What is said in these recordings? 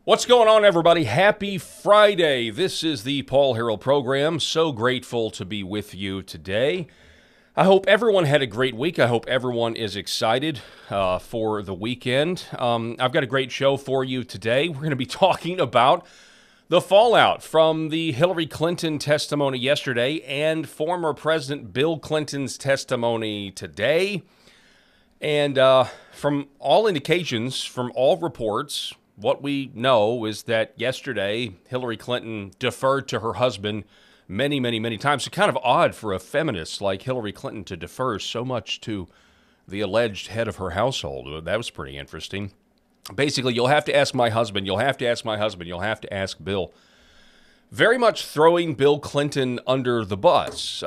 What's going on, everybody? Happy Friday. This is the Paul Harrell program. So grateful to be with you today. I hope everyone had a great week. I hope everyone is excited for the weekend. I've got a great show for you today. We're going to be talking about the fallout from the Hillary Clinton testimony yesterday and former President Bill Clinton's testimony today. And from all indications, from all reports, what we know is that yesterday Hillary Clinton deferred to her husband many, many, many times. It's kind of odd for a feminist like Hillary Clinton to defer so much to the alleged head of her household. That was pretty interesting. Basically, you'll have to ask my husband, you'll have to ask my husband, you'll have to ask Bill. Very much throwing Bill Clinton under the bus.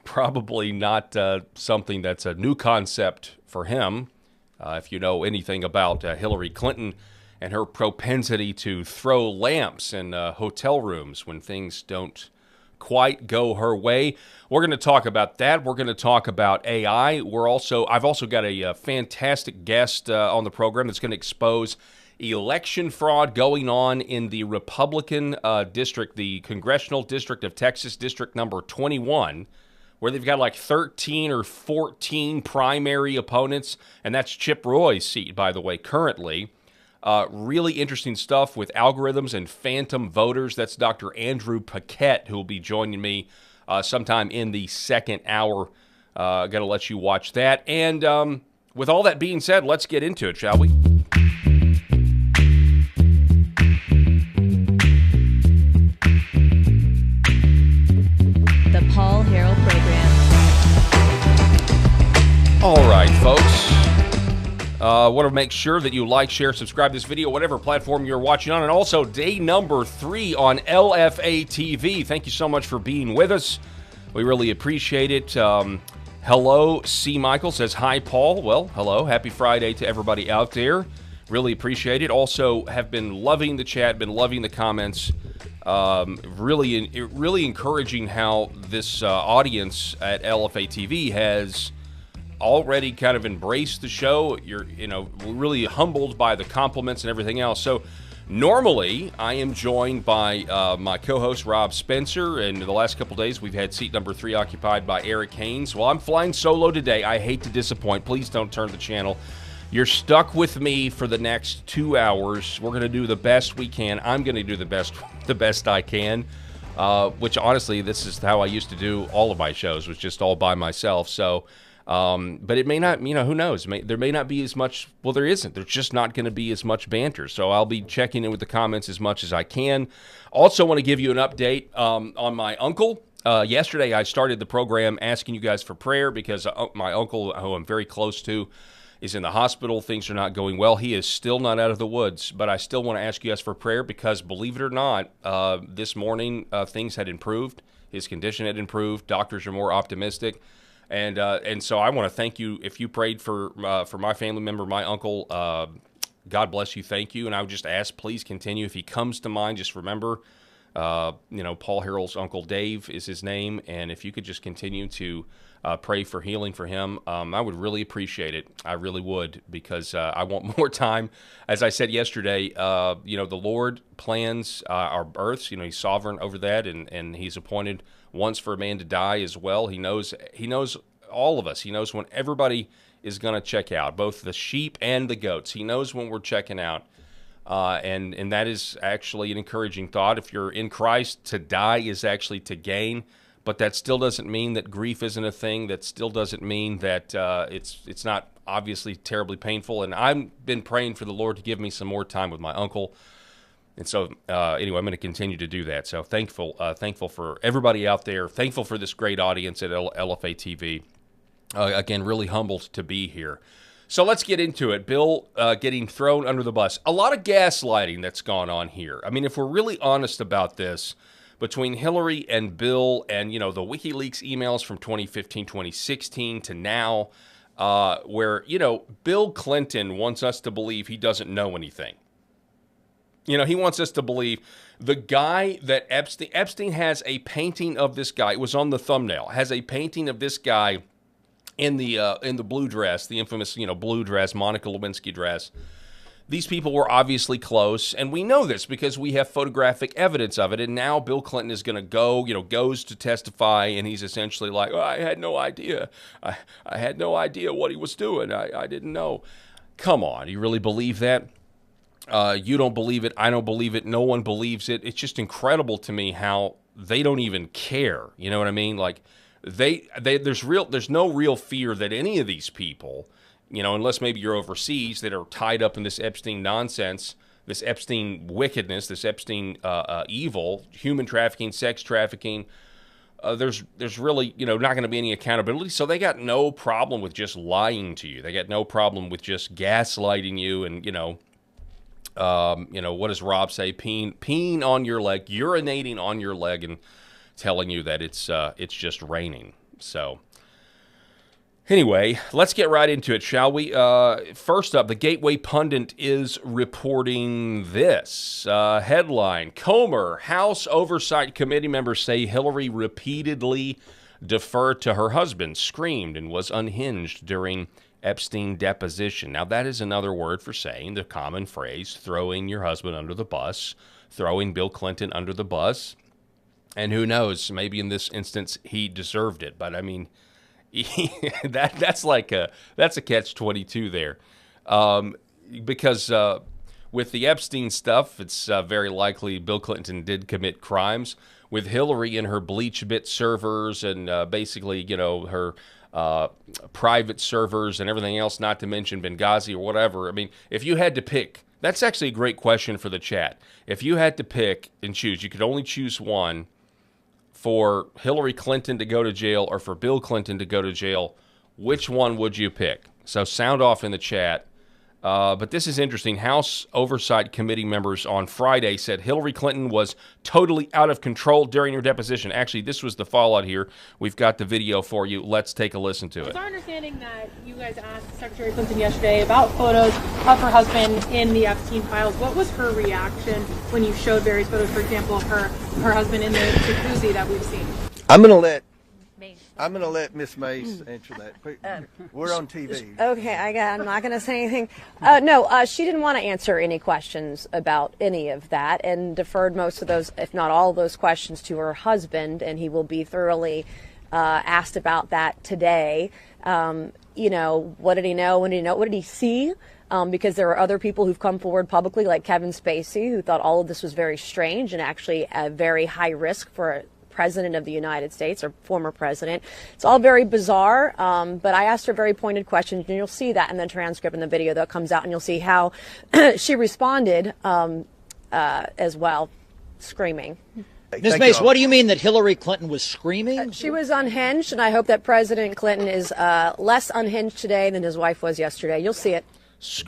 Probably not something that's a new concept for him. If you know anything about Hillary Clinton and her propensity to throw lamps in hotel rooms when things don't quite go her way. We're going to talk about that. We're going to talk about AI. I've also got a fantastic guest on the program that's going to expose election fraud going on in the Republican district, the Congressional District of Texas, District number 21, where they've got like 13 or 14 primary opponents, and that's Chip Roy's seat, by the way, currently. Really interesting stuff with algorithms and phantom voters. That's Dr. Andrew Paquette, who will be joining me sometime in the second hour. Got to let you watch that. And with all that being said, let's get into it, shall we? The Paul Harrell Program. All right, folks. Want to make sure that you like, share, subscribe to this video, whatever platform you're watching on. And also, day number 3 on LFA TV. Thank you so much for being with us. We really appreciate it. Hello, C. Michael says, hi, Paul. Well, hello. Happy Friday to everybody out there. Really appreciate it. Also, have been loving the chat, been loving the comments. Really encouraging how this audience at LFA TV has already kind of embraced the show. You're, really humbled by the compliments and everything else. So normally I am joined by my co-host Rob Spencer, and in the last couple days we've had seat number 3 occupied by Eric Haynes. Well, I'm flying solo today. I hate to disappoint. Please don't turn the channel. You're stuck with me for the next 2 hours. We're going to do the best we can. I'm going to do the best I can. Which honestly, this is how I used to do all of my shows, was just all by myself. So but it may not, who knows? There may not be as much, well, there isn't. There's just not going to be as much banter. So I'll be checking in with the comments as much as I can. Also want to give you an update on my uncle. Yesterday I started the program asking you guys for prayer because my uncle, who I'm very close to, is in the hospital. Things are not going well. He is still not out of the woods, but I still want to ask you guys for prayer because, believe it or not, this morning things had improved. His condition had improved. Doctors are more optimistic. And so I want to thank you if you prayed for my family member, my uncle. God bless you. Thank you. And I would just ask, please continue. If he comes to mind, just remember, Paul Harrell's Uncle Dave is his name. And if you could just continue to pray for healing for him, I would really appreciate it. I really would, because I want more time. As I said yesterday, the Lord plans our births. He's sovereign over that, and he's appointed once for a man to die as well. He knows all of us. He knows when everybody is going to check out, both the sheep and the goats. He knows when we're checking out. And that is actually an encouraging thought. If you're in Christ, to die is actually to gain. But that still doesn't mean that grief isn't a thing. That still doesn't mean that it's not obviously terribly painful. And I've been praying for the Lord to give me some more time with my uncle. And so, anyway, I'm going to continue to do that. So thankful for everybody out there. Thankful for this great audience at LFA TV. Again, really humbled to be here. So let's get into it. Bill getting thrown under the bus. A lot of gaslighting that's gone on here. I mean, if we're really honest about this, between Hillary and Bill and, the WikiLeaks emails from 2015, 2016 to now, where, Bill Clinton wants us to believe he doesn't know anything. He wants us to believe the guy that Epstein has a painting of this guy. It was on the thumbnail. Has a painting of this guy in the blue dress, the infamous, blue dress, Monica Lewinsky dress. these people were obviously close, and we know this because we have photographic evidence of it. And now Bill Clinton is going to go, goes to testify, and he's essentially like, oh, I had no idea. I had no idea what he was doing. I didn't know. Come on, you really believe that? You don't believe it. I don't believe it. No one believes it. It's just incredible to me how they don't even care. You know what I mean? Like there's no real fear that any of these people, unless maybe you're overseas, that are tied up in this Epstein nonsense, this Epstein wickedness, this Epstein evil, human trafficking, sex trafficking. There's really, not going to be any accountability. So they got no problem with just lying to you. They got no problem with just gaslighting you and, what does Rob say? Peeing on your leg, urinating on your leg, and telling you that it's just raining. So anyway, let's get right into it, shall we? First up, the Gateway Pundit is reporting this headline: Comer, House Oversight Committee members say Hillary repeatedly deferred to her husband, screamed, and was unhinged during Epstein deposition. Now, that is another word for saying the common phrase, throwing your husband under the bus, throwing Bill Clinton under the bus. And who knows, maybe in this instance, he deserved it. But I mean, that's a catch-22 there. Because with the Epstein stuff, it's very likely Bill Clinton did commit crimes. With Hillary and her BleachBit servers and basically, her private servers and everything else, not to mention Benghazi or whatever. I mean, if you had to pick, that's actually a great question for the chat. If you had to pick and choose, you could only choose one, for Hillary Clinton to go to jail or for Bill Clinton to go to jail, which one would you pick? So sound off in the chat. But this is interesting. House Oversight Committee members on Friday said Hillary Clinton was totally out of control during her deposition. Actually, this was the fallout here. We've got the video for you. Let's take a listen to it. It's our understanding that you guys asked Secretary Clinton yesterday about photos of her husband in the Epstein files. What was her reaction when you showed various photos, for example, of her husband in the jacuzzi that we've seen? I'm going to let Miss Mace answer that. We're on TV. Okay, I'm not going to say anything. She didn't want to answer any questions about any of that and deferred most of those, if not all of those questions, to her husband, and he will be thoroughly asked about that today. What did he know? When did he know? What did he see? Because there are other people who've come forward publicly, like Kevin Spacey, who thought all of this was very strange and actually a very high risk for a president of the United States or former president. It's all very bizarre, but I asked her very pointed questions, and you'll see that in the transcript and the video that comes out, and you'll see how she responded as well, screaming. Ms. Mace, what do you mean that Hillary Clinton was screaming? She was unhinged, and I hope that President Clinton is less unhinged today than his wife was yesterday. You'll see it.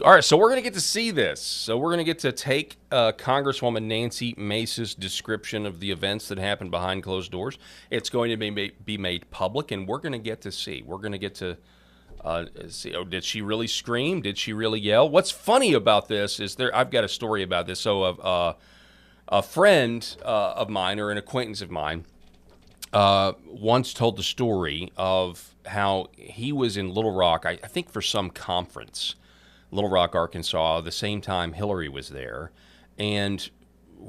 All right, so we're going to get to see this. So we're going to get to take Congresswoman Nancy Mace's description of the events that happened behind closed doors. It's going to be made public, and we're going to get to see. We're going to get to see, did she really scream? Did she really yell? What's funny about this is I've got a story about this. So a friend of mine, or an acquaintance of mine, once told the story of how he was in Little Rock, I think for some conference, Little Rock, Arkansas, the same time Hillary was there. And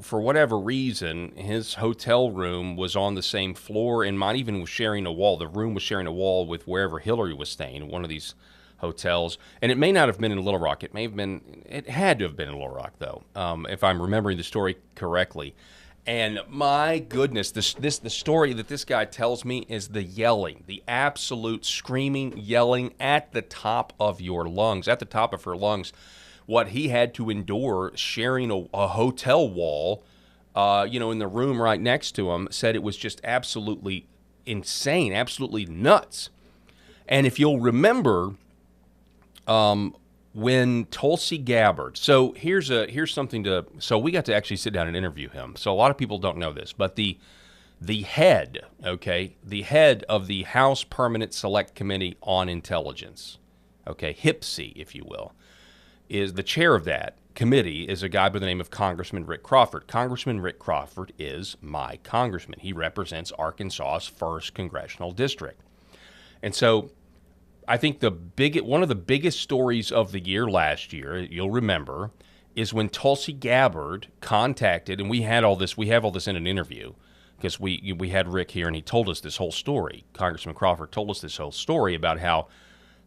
for whatever reason, his hotel room was on the same floor and might even was sharing a wall. The room was sharing a wall with wherever Hillary was staying, in one of these hotels. And it may not have been in Little Rock. It had to have been in Little Rock, though, if I'm remembering the story correctly. And my goodness, the story that this guy tells me is the yelling, the absolute screaming, yelling at the top of your lungs, at the top of her lungs. What he had to endure sharing a hotel wall, in the room right next to him, said it was just absolutely insane, absolutely nuts. And if you'll remember, when Tulsi Gabbard, so here's something so we got to actually sit down and interview him. So a lot of people don't know this, but the head of the House Permanent Select Committee on Intelligence, HPSI, if you will, is the chair of that committee is a guy by the name of Congressman Rick Crawford. Congressman Rick Crawford is my congressman. He represents Arkansas's 1st Congressional District. And so I think one of the biggest stories of the year last year, you'll remember, is when Tulsi Gabbard contacted, and we have all this in an interview, because we had Rick here and he told us this whole story. Congressman Crawford told us this whole story about how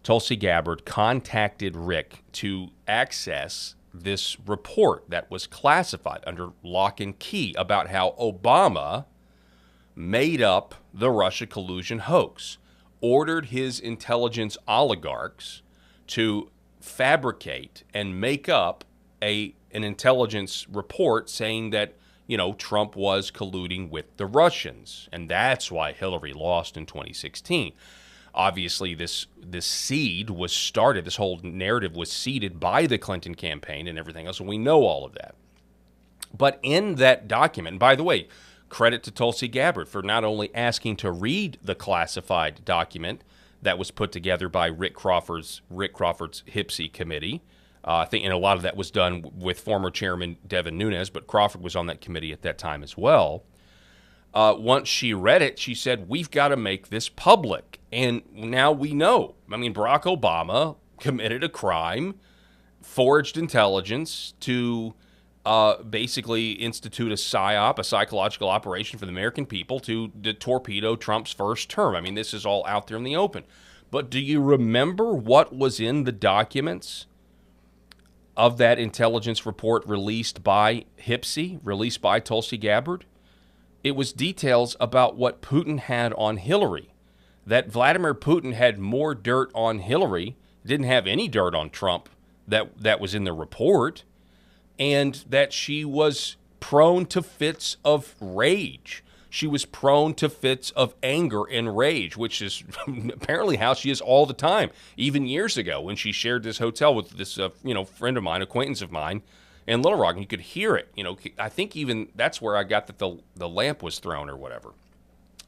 Tulsi Gabbard contacted Rick to access this report that was classified under lock and key about how Obama made up the Russia collusion hoax, ordered his intelligence oligarchs to fabricate and make up an intelligence report saying that, Trump was colluding with the Russians, and that's why Hillary lost in 2016. Obviously, this seed was started, this whole narrative was seeded by the Clinton campaign and everything else, and we know all of that. But in that document, and by the way, credit to Tulsi Gabbard for not only asking to read the classified document that was put together by Rick Crawford's HPSI committee. I think, and a lot of that was done with former Chairman Devin Nunes, but Crawford was on that committee at that time as well. Once she read it, she said, we've got to make this public. And now we know. I mean, Barack Obama committed a crime, forged intelligence to basically institute a PSYOP, a psychological operation for the American people to torpedo Trump's first term. I mean, this is all out there in the open. But do you remember what was in the documents of that intelligence report released by HPSI, released by Tulsi Gabbard? It was details about what Putin had on Hillary, that Vladimir Putin had more dirt on Hillary, didn't have any dirt on Trump that was in the report, and that she was prone to fits of rage. She was prone to fits of anger and rage, which is apparently how she is all the time. Even years ago when she shared this hotel with this friend of mine, acquaintance of mine in Little Rock, and you could hear it. I think even that's where I got that the lamp was thrown or whatever.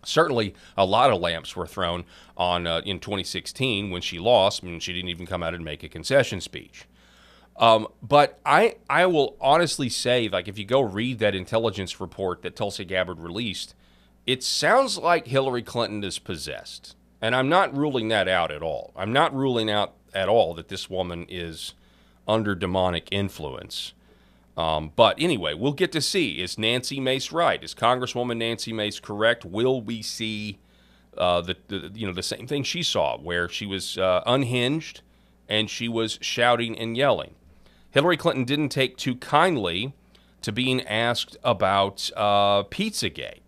Certainly a lot of lamps were thrown on in 2016 when she lost, and she didn't even come out and make a concession speech. But I will honestly say, like, if you go read that intelligence report that Tulsi Gabbard released, it sounds like Hillary Clinton is possessed. And I'm not ruling that out at all. I'm not ruling out at all that this woman is under demonic influence. But anyway, we'll get to see. Is Nancy Mace right? Is Congresswoman Nancy Mace correct? Will we see the same thing she saw, where she was unhinged and she was shouting and yelling? Hillary Clinton didn't take too kindly to being asked about Pizzagate.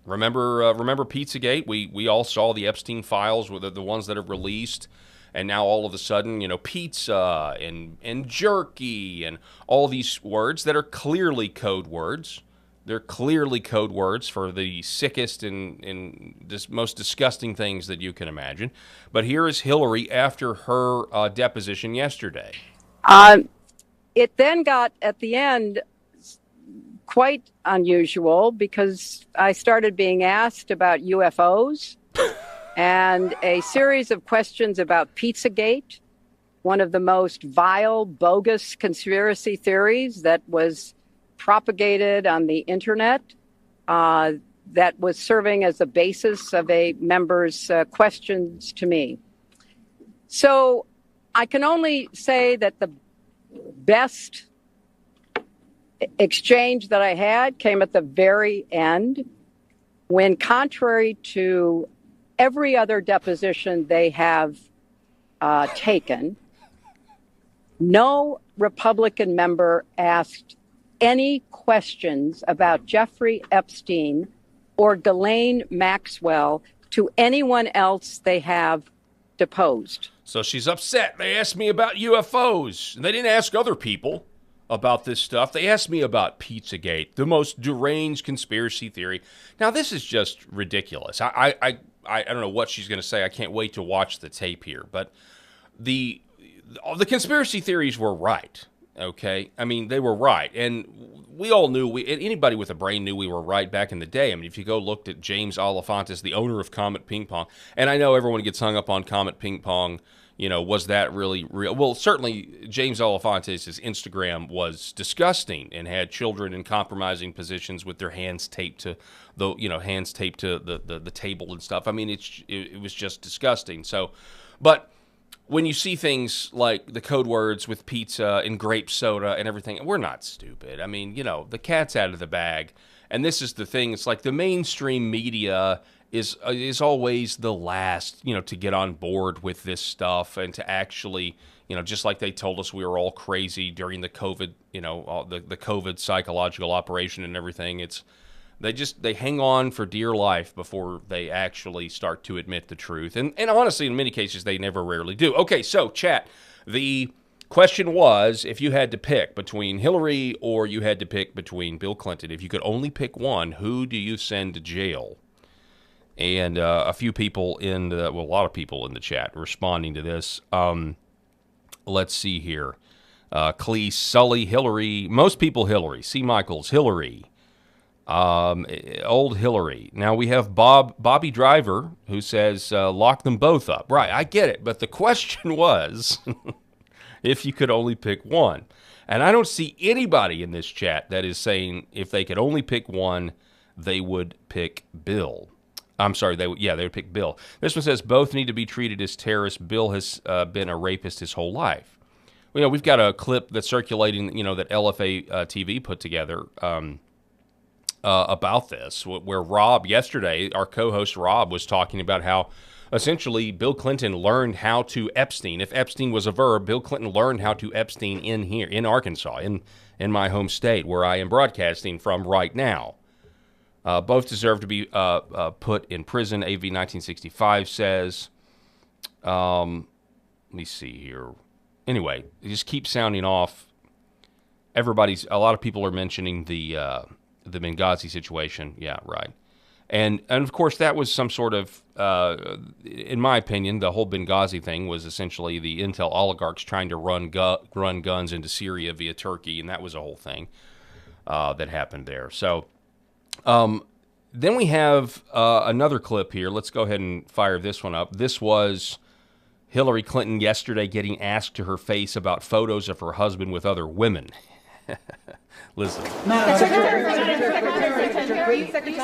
Remember Pizzagate? We all saw the Epstein files, were the ones that are released, and now all of a sudden, pizza and jerky and all these words that are clearly code words. They're clearly code words for the sickest and most disgusting things that you can imagine. But here is Hillary after her deposition yesterday. It then got, at the end, quite unusual because I started being asked about UFOs and a series of questions about Pizzagate, one of the most vile, bogus conspiracy theories that was propagated on the internet, that was serving as the basis of a member's questions to me. So I can only say that the best exchange that I had came at the very end, when, contrary to every other deposition they have taken, no Republican member asked any questions about Jeffrey Epstein or Ghislaine Maxwell to anyone else they have deposed. So she's upset. They asked me about UFOs. And they didn't ask other people about this stuff. They asked me about Pizzagate, the most deranged conspiracy theory. Now, this is just ridiculous. I don't know what she's going to say. I can't wait to watch the tape here. But the conspiracy theories were right, okay? I mean, they were right. And we all knew, anybody with a brain knew we were right back in the day. I mean, if you go look at James Alefantis, the owner of Comet Ping Pong, and I know everyone gets hung up on Comet Ping Pong, was that really real? Well, certainly James Alefantis' Instagram was disgusting and had children in compromising positions with their hands taped to the table and stuff. I mean, it was just disgusting. So, But when you see things like the code words with pizza and grape soda and everything, we're not stupid. I mean, the cat's out of the bag. And this is the thing. It's like the mainstream media is always the last, to get on board with this stuff and to actually, just like they told us we were all crazy during the COVID, the COVID psychological operation and everything. They hang on for dear life before they actually start to admit the truth. And honestly, in many cases, they rarely do. Okay, so chat. The question was, if you had to pick between Hillary or you had to pick between Bill Clinton, if you could only pick one, who do you send to jail? And a lot of people in the chat responding to this. Let's see here. Cleese, Sully, Hillary. Most people Hillary. C. Michaels, Hillary. Old Hillary. Now we have Bobby Driver, who says lock them both up. Right, I get it. But the question was, if you could only pick one. And I don't see anybody in this chat that is saying if they could only pick one, they would pick Bill. I'm sorry, they would pick Bill. This one says both need to be treated as terrorists. Bill has been a rapist his whole life. We've got a clip that's circulating, that LFA TV put together about this, where Rob yesterday, our co-host Rob, was talking about how essentially Bill Clinton learned how to Epstein. If Epstein was a verb, Bill Clinton learned how to Epstein in Arkansas, in my home state, where I am broadcasting from right now. Both deserve to be put in prison, AV 1965 says. Let me see here. Anyway, it just keeps sounding off. A lot of people are mentioning the Benghazi situation. Yeah, right. And of course, that was some sort of, in my opinion, the whole Benghazi thing was essentially the intel oligarchs trying to run guns into Syria via Turkey, and that was a whole thing that happened there. So then we have another clip here. Let's go ahead and fire this one up. This was Hillary Clinton yesterday getting asked to her face about photos of her husband with other women. Listen. You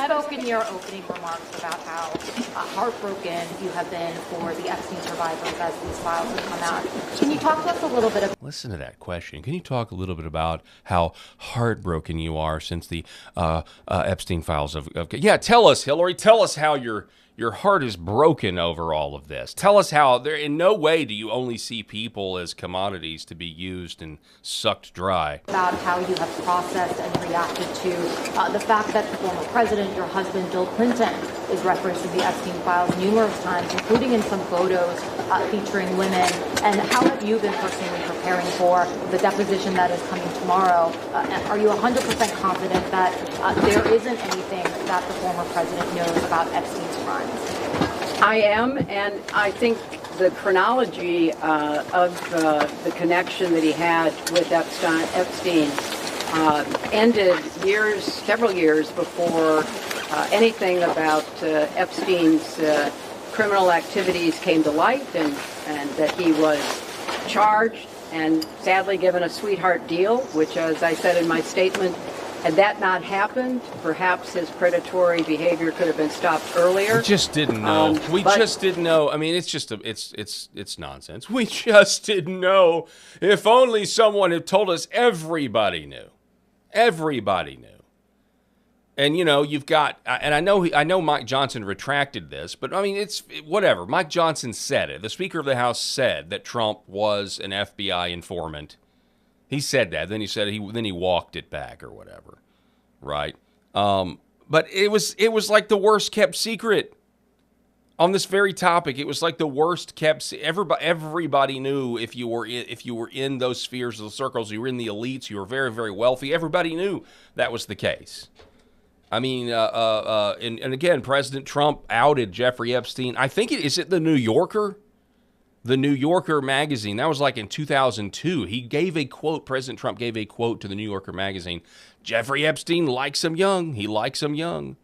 spoke in your opening remarks about how heartbroken you have been for the Epstein survivors as these files have come out. Can you talk to us a little bit about... Listen to that question. Can you talk a little bit about how heartbroken you are since the Epstein files have... Yeah, tell us, Hillary. Tell us how your heart is broken over all of this. Tell us how in no way do you only see people as commodities to be used and sucked dry. About how you have processed and reacted to the fact that the former president, your husband, Bill Clinton, is referenced in the Epstein files numerous times, including in some photos featuring women. And how have you been personally preparing for the deposition that is coming tomorrow? Are you 100% confident that there isn't anything that the former president knows about Epstein's crimes? I am, and I think the chronology of the connection that he had with Epstein ended several years before anything about Epstein's criminal activities came to light, and that he was charged and sadly given a sweetheart deal, which, as I said in my statement, had that not happened, perhaps his predatory behavior could have been stopped earlier. We just didn't know. Just didn't know. I mean, it's just it's nonsense. We just didn't know. If only someone had told us. Everybody knew. Everybody knew. And you've got, and I know Mike Johnson retracted this, but I mean, it's whatever. Mike Johnson said it. The Speaker of the House said that Trump was an FBI informant. He said that. Then he said he walked it back or whatever, right? But it was like the worst kept secret on this very topic. It was like the worst kept. Everybody knew if you were in those spheres, those circles, you were in the elites, you were very, very wealthy. Everybody knew that was the case. I mean, and again, President Trump outed Jeffrey Epstein. I think is it the New Yorker? The New Yorker magazine, that was like in 2002. He gave a quote, President Trump gave a quote to the New Yorker magazine. Jeffrey Epstein likes him young. He likes him young.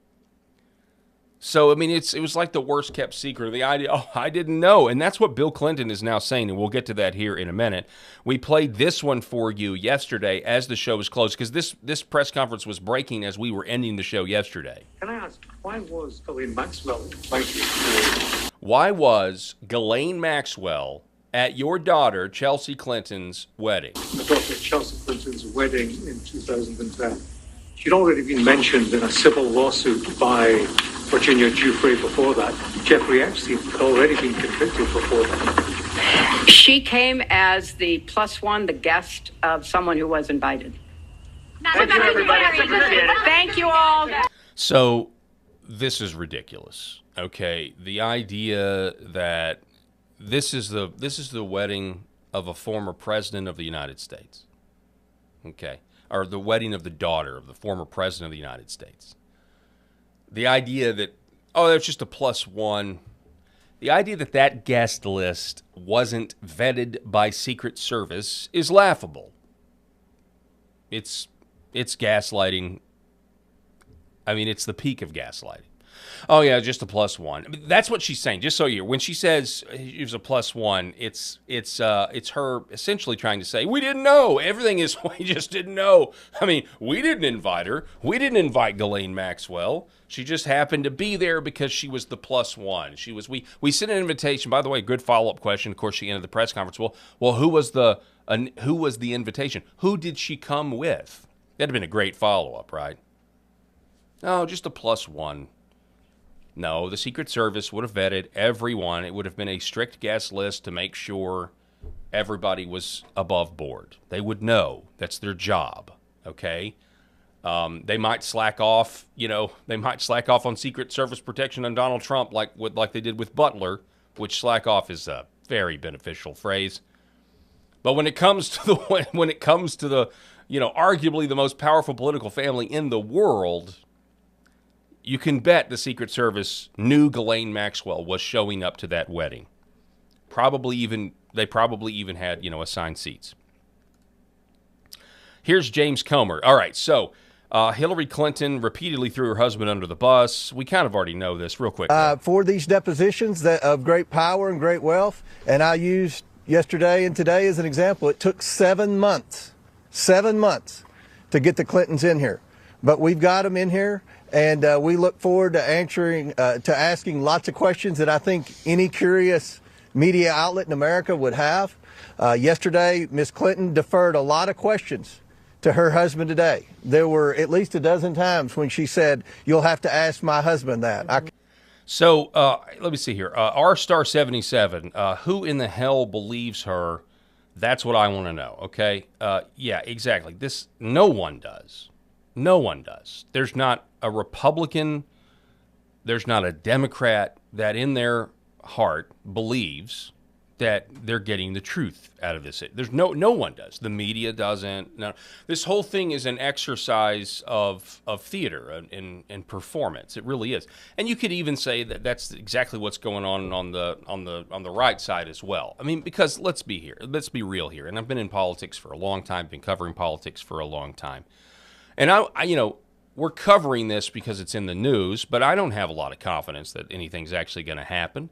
So, I mean, it was like the worst kept secret. The idea, I didn't know. And that's what Bill Clinton is now saying, and we'll get to that here in a minute. We played this one for you yesterday as the show was closed, because this press conference was breaking as we were ending the show yesterday. Can I ask, why was Owen Maxwell voted for? Why was Ghislaine Maxwell at your daughter Chelsea Clinton's wedding? My daughter Chelsea Clinton's wedding in 2010. She'd already been mentioned in a civil lawsuit by Virginia Giuffre before that. Jeffrey Epstein had already been convicted before that. She came as the plus one, the guest of someone who was invited. Thank you, everybody. Appreciate it. Thank you all. So this is ridiculous. Okay, the idea that this is the wedding of a former president of the United States. Okay, or the wedding of the daughter of the former president of the United States. The idea that, oh, that's just a plus one. The idea that that guest list wasn't vetted by Secret Service is laughable. It's gaslighting. I mean, it's the peak of gaslighting. Oh, yeah, just a plus one. I mean, that's what she's saying. Just so you're, when she says it was a plus one, it's her essentially trying to say, we didn't know. Everything is, we just didn't know. I mean, we didn't invite her. We didn't invite Ghislaine Maxwell. She just happened to be there because she was the plus one. She was. We sent an invitation. By the way, good follow-up question. Of course, she ended the press conference. Well, who was the invitation? Who did she come with? That'd have been a great follow-up, right? No, just a plus one. No, the Secret Service would have vetted everyone. It would have been a strict guest list to make sure everybody was above board. They would know. That's their job, okay? They might slack off, they might slack off on Secret Service protection on Donald Trump like they did with Butler, which slack off is a very beneficial phrase. But when it comes to the arguably the most powerful political family in the world, you can bet the Secret Service knew Ghislaine Maxwell was showing up to that wedding. They probably even had, assigned seats. Here's James Comer. All right, so Hillary Clinton repeatedly threw her husband under the bus. We kind of already know this. Real quick. For these depositions of great power and great wealth, and I used yesterday and today as an example, it took 7 months to get the Clintons in here. But we've got them in here. And we look forward to asking lots of questions that I think any curious media outlet in America would have. Yesterday, Ms. Clinton deferred a lot of questions to her husband today. There were at least a dozen times when she said, "You'll have to ask my husband that." So let me see here. R*77, who in the hell believes her? That's what I want to know. Okay. Yeah, exactly. No one does. No one does. There's not a Republican, there's not a Democrat that in their heart believes that they're getting the truth out of this. There's no one does. The media doesn't. No. This whole thing is an exercise of theater and performance. It really is. And you could even say that that's exactly what's going on the right side as well. I mean, because let's be real here. And I've been in politics for a long time, been covering politics for a long time. And we're covering this because it's in the news, but I don't have a lot of confidence that anything's actually going to happen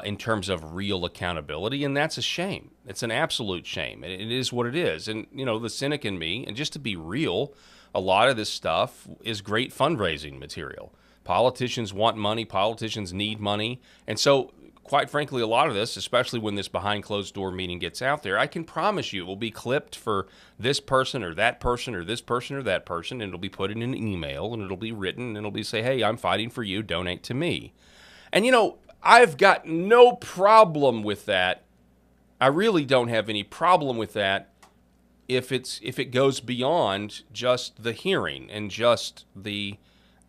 in terms of real accountability, and that's a shame. It's an absolute shame. It is what it is. And, the cynic in me, and just to be real, a lot of this stuff is great fundraising material. Politicians want money. Politicians need money. And so, quite frankly, a lot of this, especially when this behind closed door meeting gets out there, I can promise you it will be clipped for this person or that person or this person or that person, and it'll be put in an email, and it'll be written, and it'll be say, hey, I'm fighting for you, donate to me. And, I've got no problem with that. I really don't have any problem with that if it goes beyond just the hearing and just the,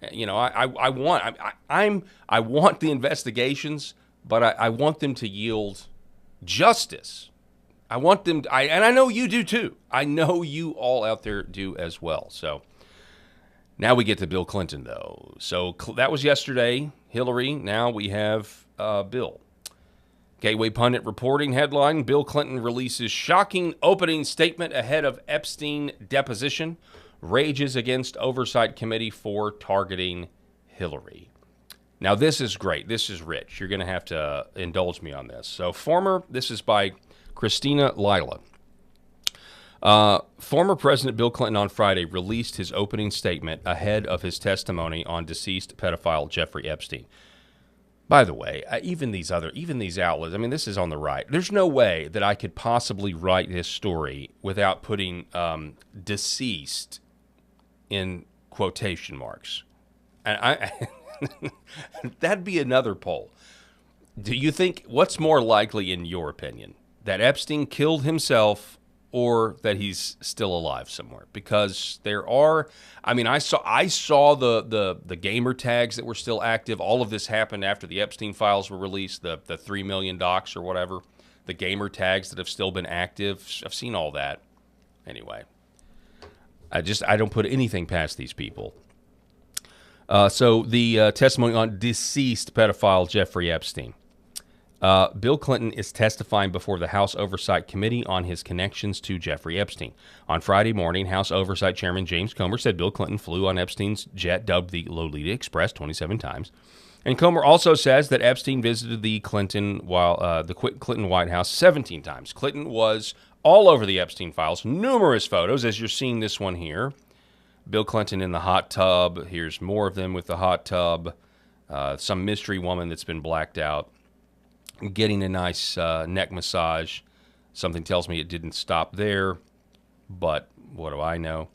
I want the investigations, but I want them to yield justice. I want them, and I know you do too. I know you all out there do as well. So now we get to Bill Clinton, though. So that was yesterday, Hillary. Now we have Bill. Gateway Pundit reporting headline, Bill Clinton releases shocking opening statement ahead of Epstein deposition, rages against Oversight Committee for targeting Hillary. Now, this is great. This is rich. You're going to have to indulge me on this. So this is by Christina Lila. Former President Bill Clinton on Friday released his opening statement ahead of his testimony on deceased pedophile Jeffrey Epstein. By the way, even these outlets, I mean, this is on the right. There's no way that I could possibly write this story without putting deceased in quotation marks. And that'd be another poll. Do you think, what's more likely in your opinion, that Epstein killed himself or that he's still alive somewhere? Because there are, I mean, I saw the gamer tags that were still active. All of this happened after the Epstein files were released, the 3 million docs or whatever, the gamer tags that have still been active. I've seen all that. Anyway, I don't put anything past these people. So the testimony on deceased pedophile Jeffrey Epstein. Bill Clinton is testifying before the House Oversight Committee on his connections to Jeffrey Epstein. On Friday morning, House Oversight Chairman James Comer said Bill Clinton flew on Epstein's jet, dubbed the Lolita Express, 27 times. And Comer also says that Epstein visited the Clinton White House 17 times. Clinton was all over the Epstein files, numerous photos, as you're seeing this one here. Bill Clinton in the hot tub. Here's more of them with the hot tub. Some mystery woman that's been blacked out, getting a nice neck massage. Something tells me it didn't stop there, but what do I know?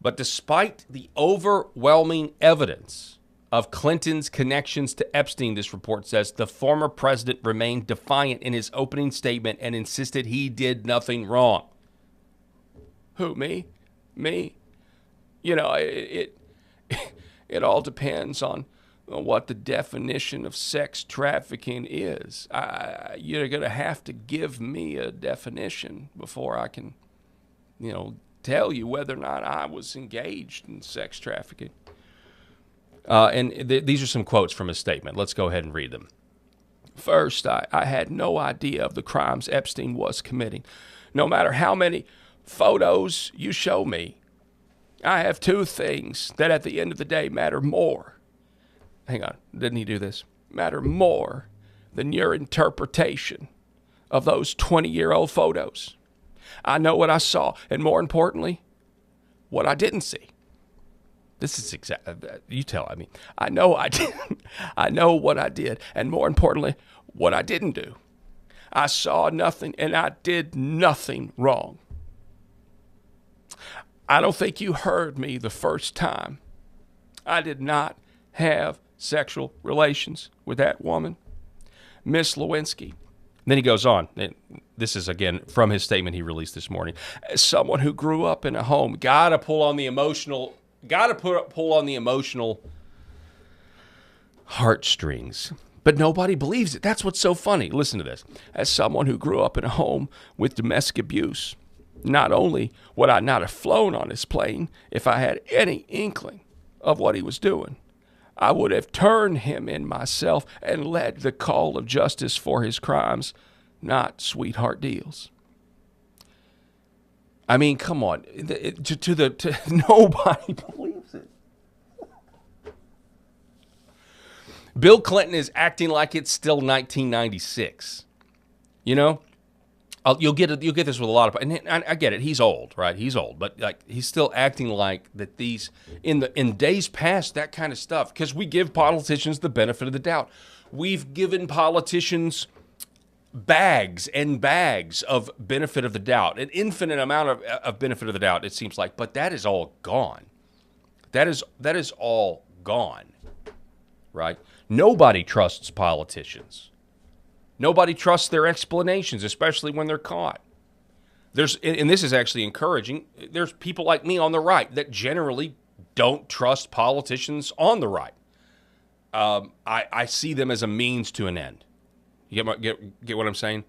But despite the overwhelming evidence of Clinton's connections to Epstein, this report says, the former president remained defiant in his opening statement and insisted he did nothing wrong. Who, me? Me? You know, it all depends on what the definition of sex trafficking is. You're going to have to give me a definition before I can, tell you whether or not I was engaged in sex trafficking. These are some quotes from his statement. Let's go ahead and read them. First, I had no idea of the crimes Epstein was committing. No matter how many photos you show me, I have two things that at the end of the day matter more. Hang on, didn't he do this? Matter more than your interpretation of those 20-year-old photos. I know what I saw, and more importantly, what I didn't see. This is exactly, you tell, I know I did. I know what I did, and more importantly, what I didn't do. I saw nothing, and I did nothing wrong. I don't think you heard me the first time. I did not have sexual relations with that woman, Miss Lewinsky. Then he goes on. This is, again, from his statement he released this morning. As someone who grew up in a home, got to pull on the emotional heartstrings. But nobody believes it. That's what's so funny. Listen to this. As someone who grew up in a home with domestic abuse, not only would I not have flown on his plane if I had any inkling of what he was doing, I would have turned him in myself and led the call of justice for his crimes, not sweetheart deals. I mean, come on. Nobody believes it. Bill Clinton is acting like it's still 1996. You know? You'll get this with a lot of, and I get it. He's old, right? He's old, but like he's still acting like that. These in days past, that kind of stuff, because we give politicians the benefit of the doubt. We've given politicians bags and bags of benefit of the doubt, an infinite amount of benefit of the doubt. It seems like, but that is all gone. That is all gone, right? Nobody trusts politicians. Nobody trusts their explanations, especially when they're caught. And this is actually encouraging, there's people like me on the right that generally don't trust politicians on the right. I see them as a means to an end. You get what I'm saying?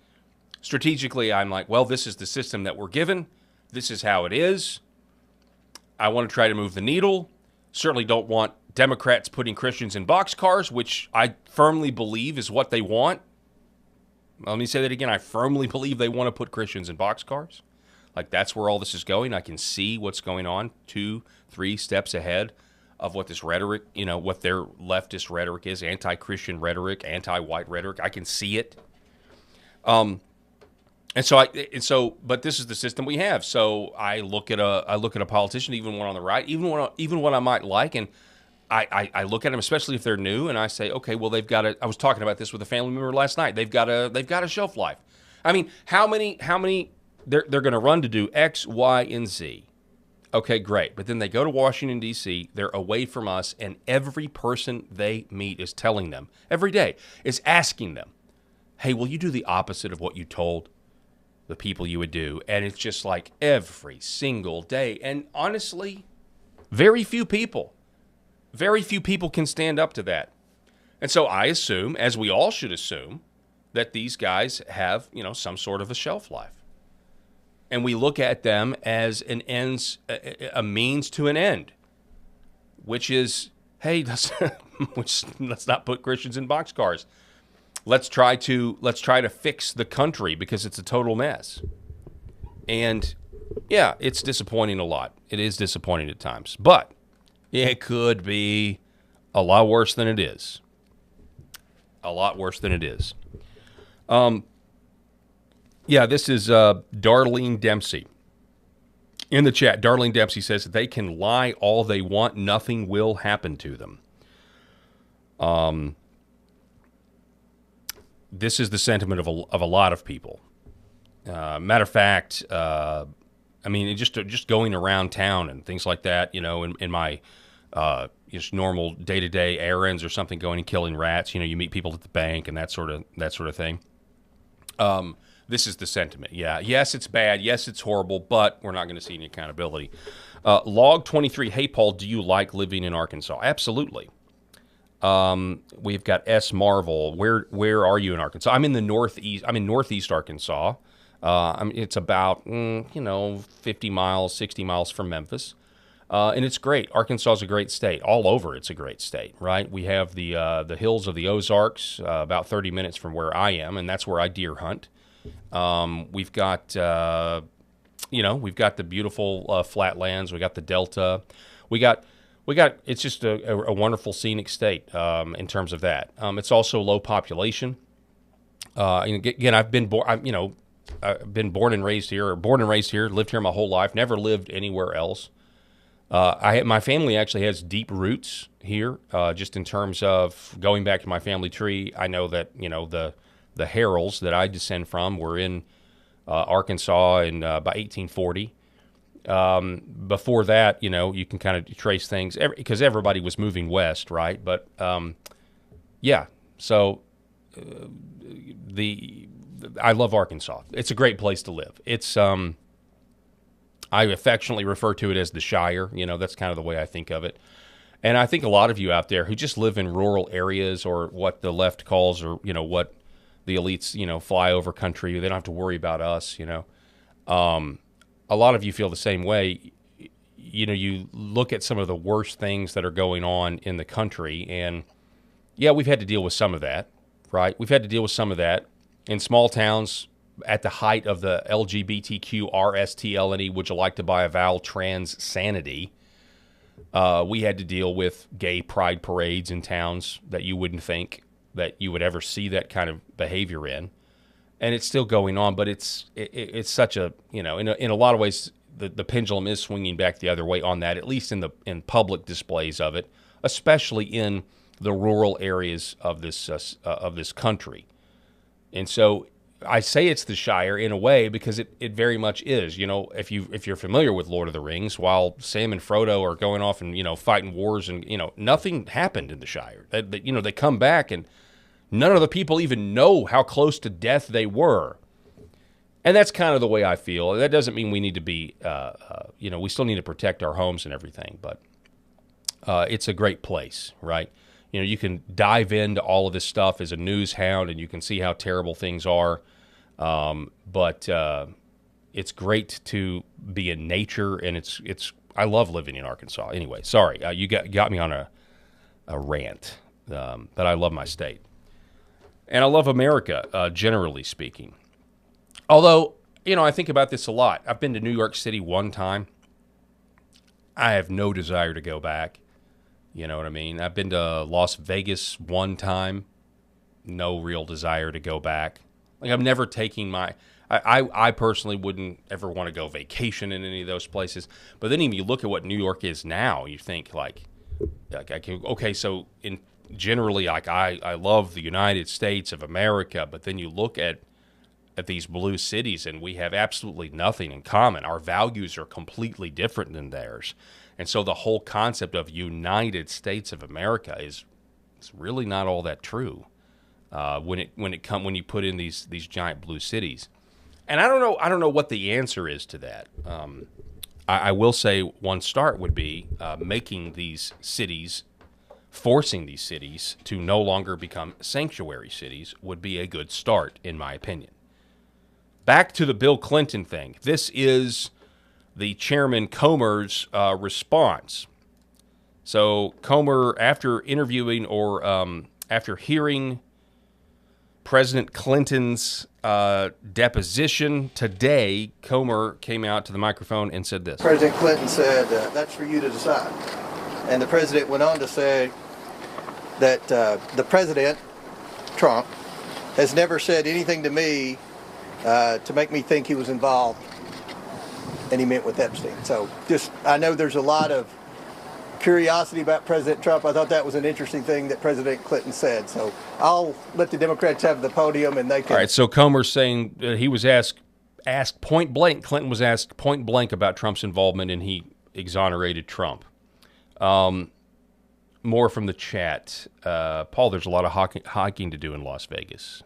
Strategically, I'm like, well, this is the system that we're given. This is how it is. I want to try to move the needle. Certainly don't want Democrats putting Christians in boxcars, which I firmly believe is what they want. Let me say that again. I firmly believe they want to put Christians in boxcars. Like, that's where all this is going. I can see what's going on 2-3 steps ahead of what this rhetoric, what their leftist rhetoric is, anti-Christian rhetoric, anti-white rhetoric. I can see it. But this is the system we have. So I look at a politician, even one on the right, even one I might like, and I look at them, especially if they're new, and I say, okay, well, they've got I was talking about this with a family member last night. They've got a shelf life. I mean, how many they're going to run to do X, Y, and Z. Okay, great. But then they go to Washington, D.C., they're away from us, and every person they meet is telling them, every day, is asking them, hey, will you do the opposite of what you told the people you would do? And it's just like every single day. And honestly, very few people can stand up to that. And so I assume, as we all should assume, that these guys have, some sort of a shelf life. And we look at them as a means to an end, which is, hey, let's not put Christians in boxcars. Let's try to fix the country because it's a total mess. And yeah, it's disappointing a lot. It is disappointing at times, but it could be a lot worse than it is. A lot worse than it is. Yeah, this is Darlene Dempsey. In the chat, Darlene Dempsey says that they can lie all they want. Nothing will happen to them. This is the sentiment of a lot of people. Matter of fact, just going around town and things like that, in my just normal day-to-day errands or something, going and killing rats. You meet people at the bank and that sort of thing. This is the sentiment. Yeah, yes, it's bad. Yes, it's horrible, but we're not going to see any accountability. Log 23, hey, Paul, do you like living in Arkansas? Absolutely. We've got S. Marvel. Where are you in Arkansas? I'm in the northeast. I'm in northeast Arkansas. It's about, 50 miles, 60 miles from Memphis. And it's great. Arkansas is a great state. All over it's a great state, right? We have the hills of the Ozarks, about 30 minutes from where I am, and that's where I deer hunt. We've got, we've got the beautiful flatlands. We got the Delta. We got. It's just a wonderful scenic state in terms of that. It's also low population. Again, I've been born and raised here, lived here my whole life, never lived anywhere else. My family actually has deep roots here, just in terms of going back to my family tree. I know that, the Harrells that I descend from were in Arkansas in by 1840. Before that, you can kind of trace things because everybody was moving west, right? But yeah, so I love Arkansas. It's a great place to live. It's I affectionately refer to it as the Shire. That's kind of the way I think of it. And I think a lot of you out there who just live in rural areas, or what the left calls, or what the elites, fly over country. They don't have to worry about us. A lot of you feel the same way. You look at some of the worst things that are going on in the country, and yeah, we've had to deal with some of that, right? We've had to deal with some of that in small towns at the height of the LGBTQ RSTLNE, would you like to buy a vowel, trans sanity. We had to deal with gay pride parades in towns that you wouldn't think that you would ever see that kind of behavior in. And it's still going on, but it's such a, in a lot of ways, the pendulum is swinging back the other way on that, at least in public displays of it, especially in the rural areas of this country. And so I say it's the Shire in a way because it very much is. If you're familiar with Lord of the Rings, while Sam and Frodo are going off and fighting wars, and nothing happened in the Shire. They come back and none of the people even know how close to death they were. And that's kind of the way I feel. That doesn't mean we need to be, we still need to protect our homes and everything, but it's a great place, right? You can dive into all of this stuff as a news hound, and you can see how terrible things are. But it's great to be in nature, and I love living in Arkansas. Anyway, sorry, you got me on a rant, but I love my state. And I love America, generally speaking. Although, I think about this a lot. I've been to New York City one time. I have no desire to go back. You know what I mean? I've been to Las Vegas one time. No real desire to go back. Like, I'm never taking I personally wouldn't ever want to go vacation in any of those places. But then if you look at what New York is now, you think, like, Okay, so in generally, like I love the United States of America, but then you look at these blue cities and we have absolutely nothing in common. Our values are completely different than theirs. And so the whole concept of United States of America is really not all that true when you put in these giant blue cities. And I don't know what the answer is to that. I will say one start would be forcing these cities to no longer become sanctuary cities would be a good start, in my opinion. Back to the Bill Clinton thing. This is the Chairman Comer's response. So Comer, after interviewing or after hearing President Clinton's deposition today, Comer came out to the microphone and said this. President Clinton said, that's for you to decide. And the president went on to say that the president, Trump, has never said anything to me to make me think he was involved, and he meant with Epstein. So I know there's a lot of curiosity about President Trump. I thought that was an interesting thing that President Clinton said. So I'll let the Democrats have the podium, and they can. All right, so Comer's saying he was asked point blank, Clinton was asked point blank about Trump's involvement, and he exonerated Trump. More from the chat. Paul, there's a lot of hiking to do in Las Vegas,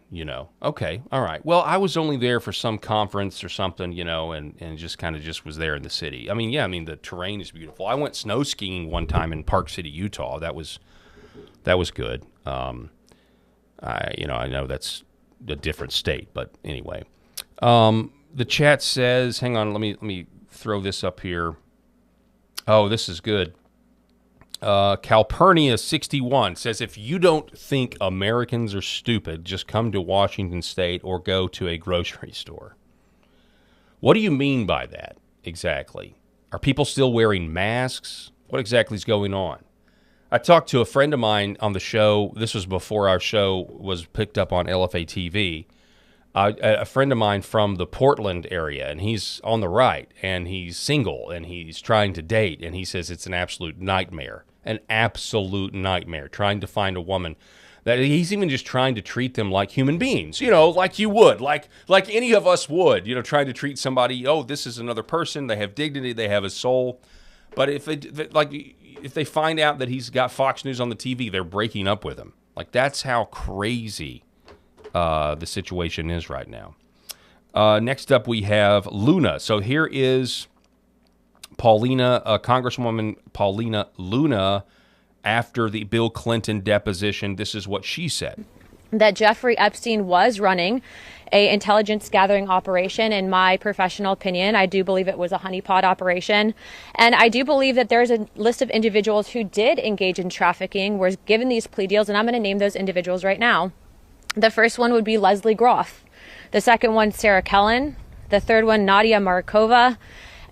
Okay, all right. Well, I was only there for some conference or something, and just was there in the city. I mean, the terrain is beautiful. I went snow skiing one time in Park City, Utah. That was good. I know that's a different state, but anyway. The chat says, hang on, let me throw this up here. Oh, this is good. Calpurnia61 says, if you don't think Americans are stupid, just come to Washington State or go to a grocery store. What do you mean by that exactly? Are people still wearing masks? What exactly is going on? I talked to a friend of mine on the show. This was before our show was picked up on LFA TV. A friend of mine from the Portland area, and he's on the right, and he's single, and he's trying to date, and he says it's an absolute nightmare. An absolute nightmare, trying to find a woman that he's even just trying to treat them like human beings, like you would, like any of us would, trying to treat somebody, this is another person, they have dignity, they have a soul. But if they find out that he's got Fox News on the TV, they're breaking up with him. Like, that's how crazy the situation is right now. Next up, we have Luna. So here is Congresswoman Paulina Luna, after the Bill Clinton deposition. This is what she said. That Jeffrey Epstein was running an intelligence gathering operation. In my professional opinion, I do believe it was a honeypot operation. And I do believe that there's a list of individuals who did engage in trafficking, were given these plea deals, and I'm going to name those individuals right now. The first one would be Leslie Groff. The second one, Sarah Kellen. The third one, Nadia Markova.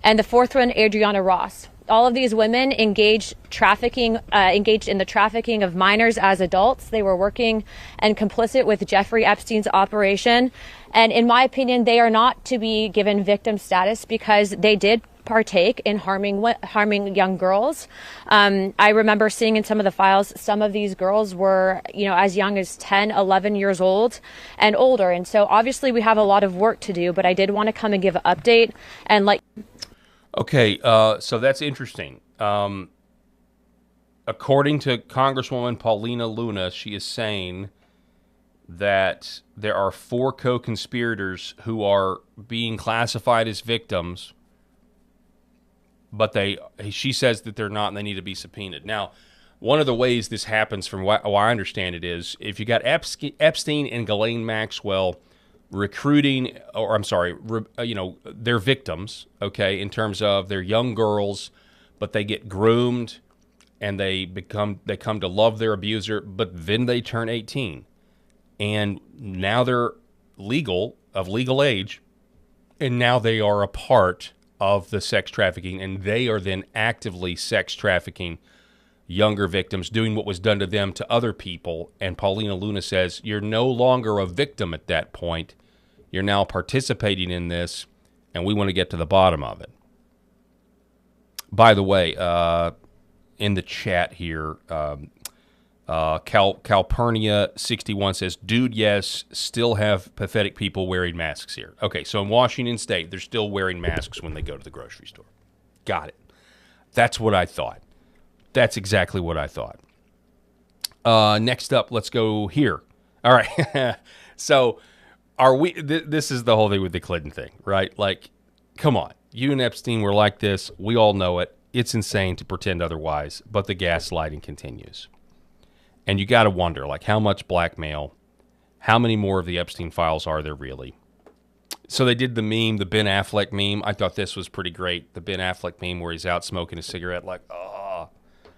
And the fourth one, Adriana Ross. All of these women engaged in the trafficking of minors as adults. They were working and complicit with Jeffrey Epstein's operation. And in my opinion, they are not to be given victim status because they did partake in harming young girls. I remember seeing in some of the files, some of these girls were, as young as 10, 11 years old and older. And so obviously we have a lot of work to do, but I did want to come and give an update and Okay, so that's interesting. According to Congresswoman Paulina Luna, she is saying that there are 4 co-conspirators who are being classified as victims, but she says that they're not and they need to be subpoenaed. Now, one of the ways this happens, from what I understand it, is if you got Epstein and Ghislaine Maxwell recruiting, they're victims, okay, in terms of they're young girls, but they get groomed and they come to love their abuser, but then they turn 18 and now they're of legal age, and now they are a part of the sex trafficking, and they are then actively sex trafficking younger victims, doing what was done to them to other people. And Paulina Luna says you're no longer a victim at that point. You're now participating in this, and we want to get to the bottom of it. By the way, in the chat here. Calpurnia61 says, dude, yes, still have pathetic people wearing masks here. Okay, so in Washington State, they're still wearing masks when they go to the grocery store. Got it. That's what I thought. That's exactly what I thought. Next up, let's go here. All right. So are we, this is the whole thing with the Clinton thing, right? Like, come on. You and Epstein were like this. We all know it. It's insane to pretend otherwise, but the gaslighting continues. And you got to wonder, like, how much blackmail, how many more of the Epstein files are there really? So they did the meme, the Ben Affleck meme. I thought this was pretty great. The Ben Affleck meme where he's out smoking a cigarette like, oh,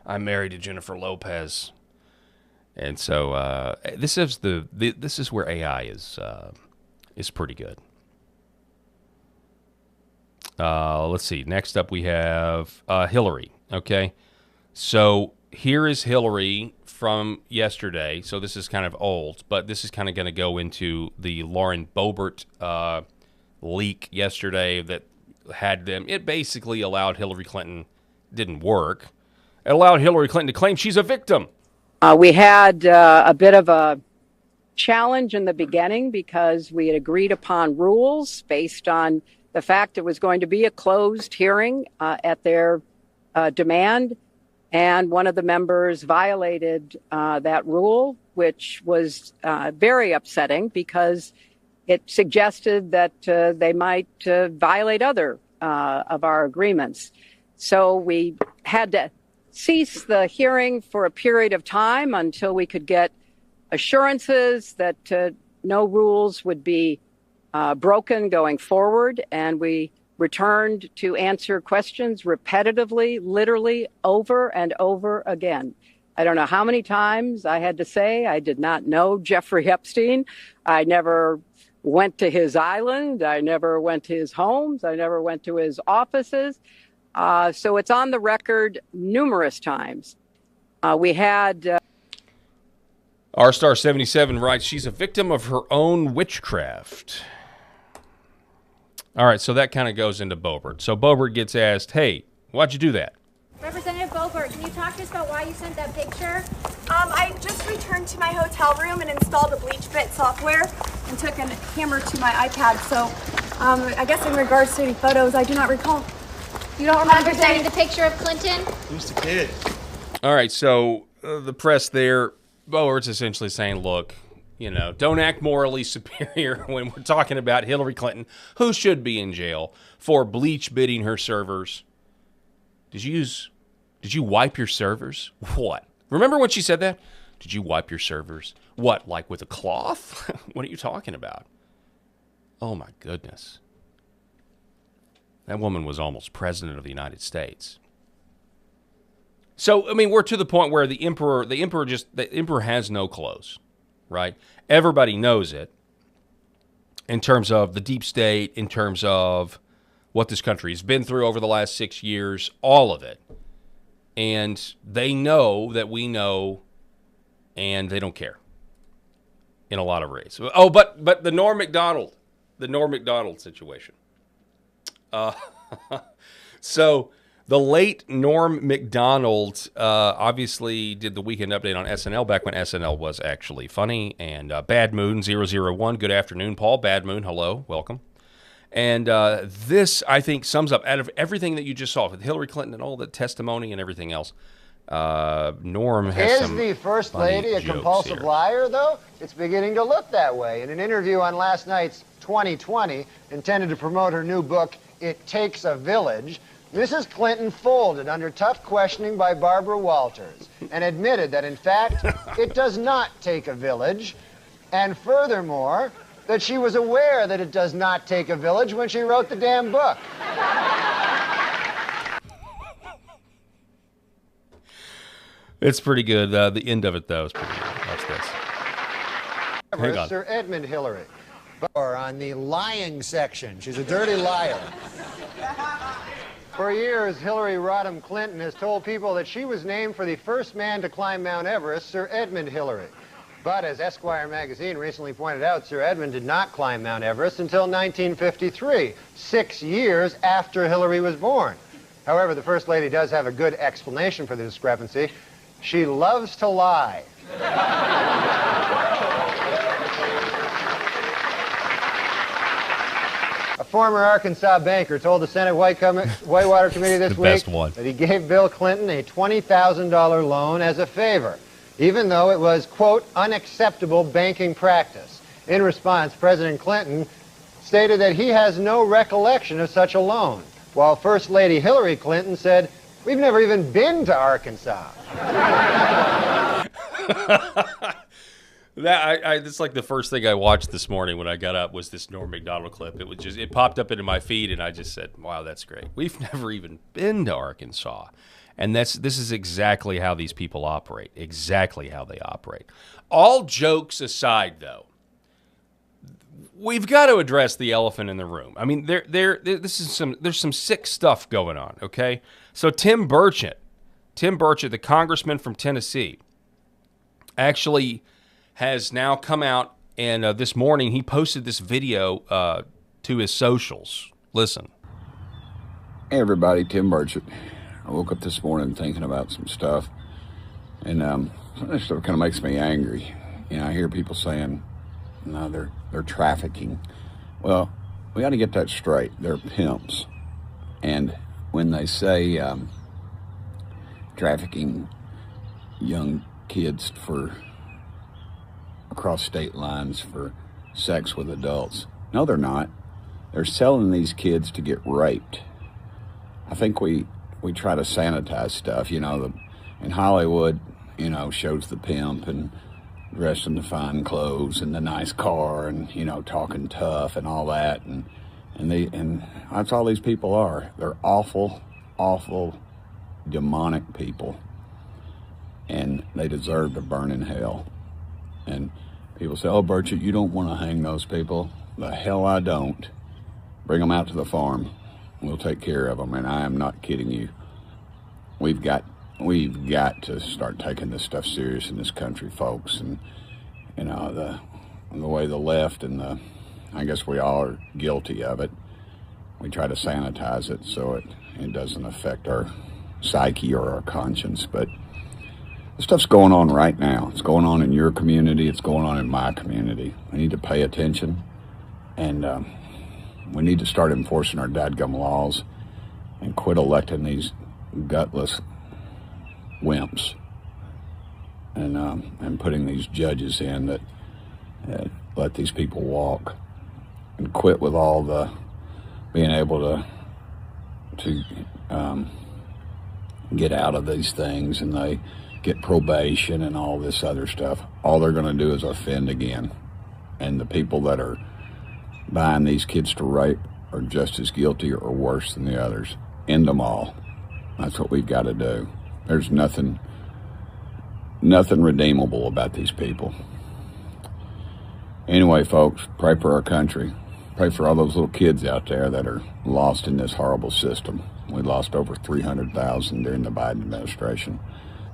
I'm married to Jennifer Lopez. And so this is where AI is pretty good. Let's see. Next up we have Hillary. Okay. So here is Hillary from yesterday. So this is kind of old, but this is kind of going to go into the Lauren Boebert leak yesterday that had them. It basically allowed Hillary Clinton, didn't work. It allowed Hillary Clinton to claim she's a victim. We had a bit of a challenge in the beginning because we had agreed upon rules based on the fact it was going to be a closed hearing at their demand. And one of the members violated that rule, which was very upsetting because it suggested that they might violate other of our agreements. So we had to cease the hearing for a period of time until we could get assurances that no rules would be broken going forward. And we returned to answer questions repetitively, literally over and over again. I don't know how many times I had to say I did not know Jeffrey Epstein. I never went to his island. I never went to his homes. I never went to his offices. So it's on the record numerous times. We had... R-Star77 writes, she's a victim of her own witchcraft. All right, so that kind of goes into Boebert. So Boebert gets asked, hey, why'd you do that? Representative Boebert, can you talk to us about why you sent that picture? I just returned to my hotel room and installed a BleachBit software and took a camera to my iPad. So I guess in regards to the photos, I do not recall. You don't remember representing the picture of Clinton? Who's the kid? All right, so the press there, Boebert's essentially saying, look, you know, don't act morally superior when we're talking about Hillary Clinton, who should be in jail for bleach bidding her servers. Did you wipe your servers? What? Remember when she said that? Did you wipe your servers? What, like with a cloth? What are you talking about? Oh, my goodness. That woman was almost president of the United States. So, I mean, we're to the point where the emperor has no clothes, right? Everybody knows it in terms of the deep state, in terms of what this country has been through over the last 6 years, all of it. And they know that we know, and they don't care in a lot of ways. Oh, but the Norm Macdonald situation. So the late Norm Macdonald obviously did the Weekend Update on SNL back when SNL was actually funny. And Bad Moon 001, good afternoon, Paul. Bad Moon, hello, welcome. And this, I think, sums up, out of everything that you just saw with Hillary Clinton and all the testimony and everything else, Norm has some Is the First Lady a compulsive liar, though? It's beginning to look that way. In an interview on last night's 2020, intended to promote her new book, It Takes a Village, Mrs. Clinton folded under tough questioning by Barbara Walters and admitted that, in fact, it does not take a village, and furthermore, that she was aware that it does not take a village when she wrote the damn book. It's pretty good. The end of it, though, is pretty good. Watch this. Hang on. Sir Edmund Hillary. Or on the lying section. She's a dirty liar. For years, Hillary Rodham Clinton has told people that she was named for the first man to climb Mount Everest, Sir Edmund Hillary. But as Esquire magazine recently pointed out, Sir Edmund did not climb Mount Everest until 1953, 6 years after Hillary was born. However, the First Lady does have a good explanation for the discrepancy. She loves to lie. A former Arkansas banker told the Senate Whitewater Committee this week that he gave Bill Clinton a $20,000 loan as a favor, even though it was, quote, unacceptable banking practice. In response, President Clinton stated that he has no recollection of such a loan, while First Lady Hillary Clinton said, "We've never even been to Arkansas." It's like the first thing I watched this morning when I got up was this Norm Macdonald clip. It popped up into my feed, and I just said, "Wow, that's great. We've never even been to Arkansas." And this is exactly how these people operate. Exactly how they operate. All jokes aside, though, we've got to address the elephant in the room. I mean, there's some sick stuff going on. Okay, so Tim Burchett, the congressman from Tennessee, actually has now come out, and this morning he posted this video to his socials. Listen. Hey everybody, Tim Burchett. I woke up this morning thinking about some stuff, and some of this stuff kind of makes me angry. You know, I hear people saying, no, they're trafficking. Well, we got to get that straight. They're pimps. And when they say trafficking young kids across state lines for sex with adults, no, they're not. They're selling these kids to get raped. I think we try to sanitize stuff. You know, in Hollywood, you know, shows the pimp and dressed in the fine clothes and the nice car and, you know, talking tough and all that. And that's all these people are. They're awful, awful, demonic people. And they deserve to burn in hell. And people say, oh, Burchett, you don't want to hang those people. The hell I don't. Bring them out to the farm. We'll take care of them. And I am not kidding you. We've got to start taking this stuff serious in this country, folks. And, you know, the way the left and I guess we all are guilty of it. We try to sanitize it so it doesn't affect our psyche or our conscience. But this stuff's going on right now. It's going on in your community. It's going on in my community. We need to pay attention, and we need to start enforcing our dadgum laws and quit electing these gutless wimps and putting these judges in that let these people walk, and quit with all the being able to get out of these things, and they get probation and all this other stuff. All they're going to do is offend again. And the people that are buying these kids to rape are just as guilty or worse than the others. End them all. That's what we've got to do. There's nothing redeemable about these people. Anyway, folks, pray for our country. Pray for all those little kids out there that are lost in this horrible system. We lost over 300,000 during the Biden administration.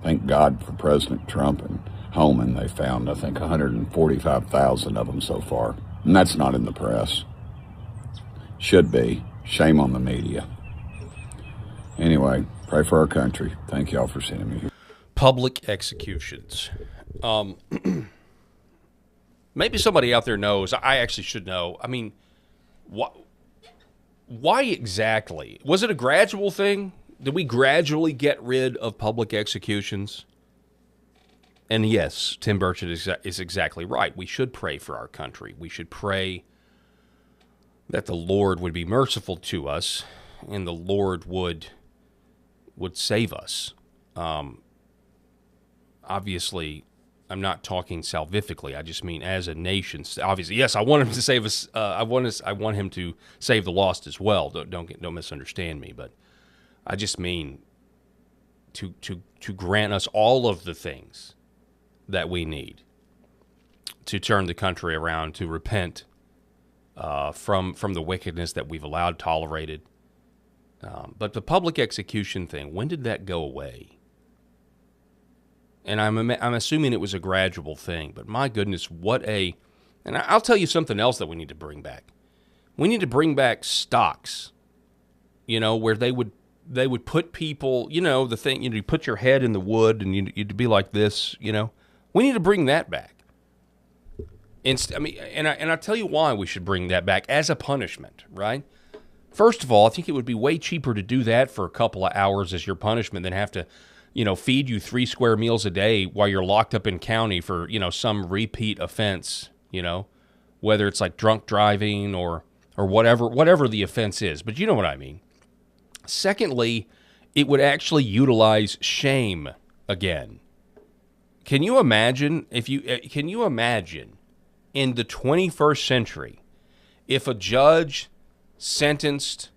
Thank God for President Trump and Homan. They found, I think, 145,000 of them so far. And that's not in the press. Should be. Shame on the media. Anyway, pray for our country. Thank y'all for sending me here. Public executions. Maybe somebody out there knows. I actually should know. I mean, why exactly? Was it a gradual thing? Did we gradually get rid of public executions? And yes, Tim Burchett is exactly right. We should pray for our country. We should pray that the Lord would be merciful to us and the Lord would save us. Obviously, I'm not talking salvifically. I just mean as a nation. Obviously, yes, I want him to save us. I want him to save the lost as well. Don't misunderstand me, but I just mean to grant us all of the things that we need to turn the country around, to repent from the wickedness that we've allowed, tolerated. But the public execution thing, when did that go away? And I'm assuming it was a gradual thing. But my goodness, and I'll tell you something else that we need to bring back. We need to bring back stocks, where they would they would put people, the thing, you put your head in the wood and you'd be like this, We need to bring that back. And I tell you why we should bring that back as a punishment, right? First of all, I think it would be way cheaper to do that for a couple of hours as your punishment than have to, feed you 3 square meals a day while you're locked up in county for, some repeat offense, whether it's like drunk driving or whatever the offense is. But you know what I mean. Secondly, it would actually utilize shame again. Can you imagine in the 21st century if a judge sentenced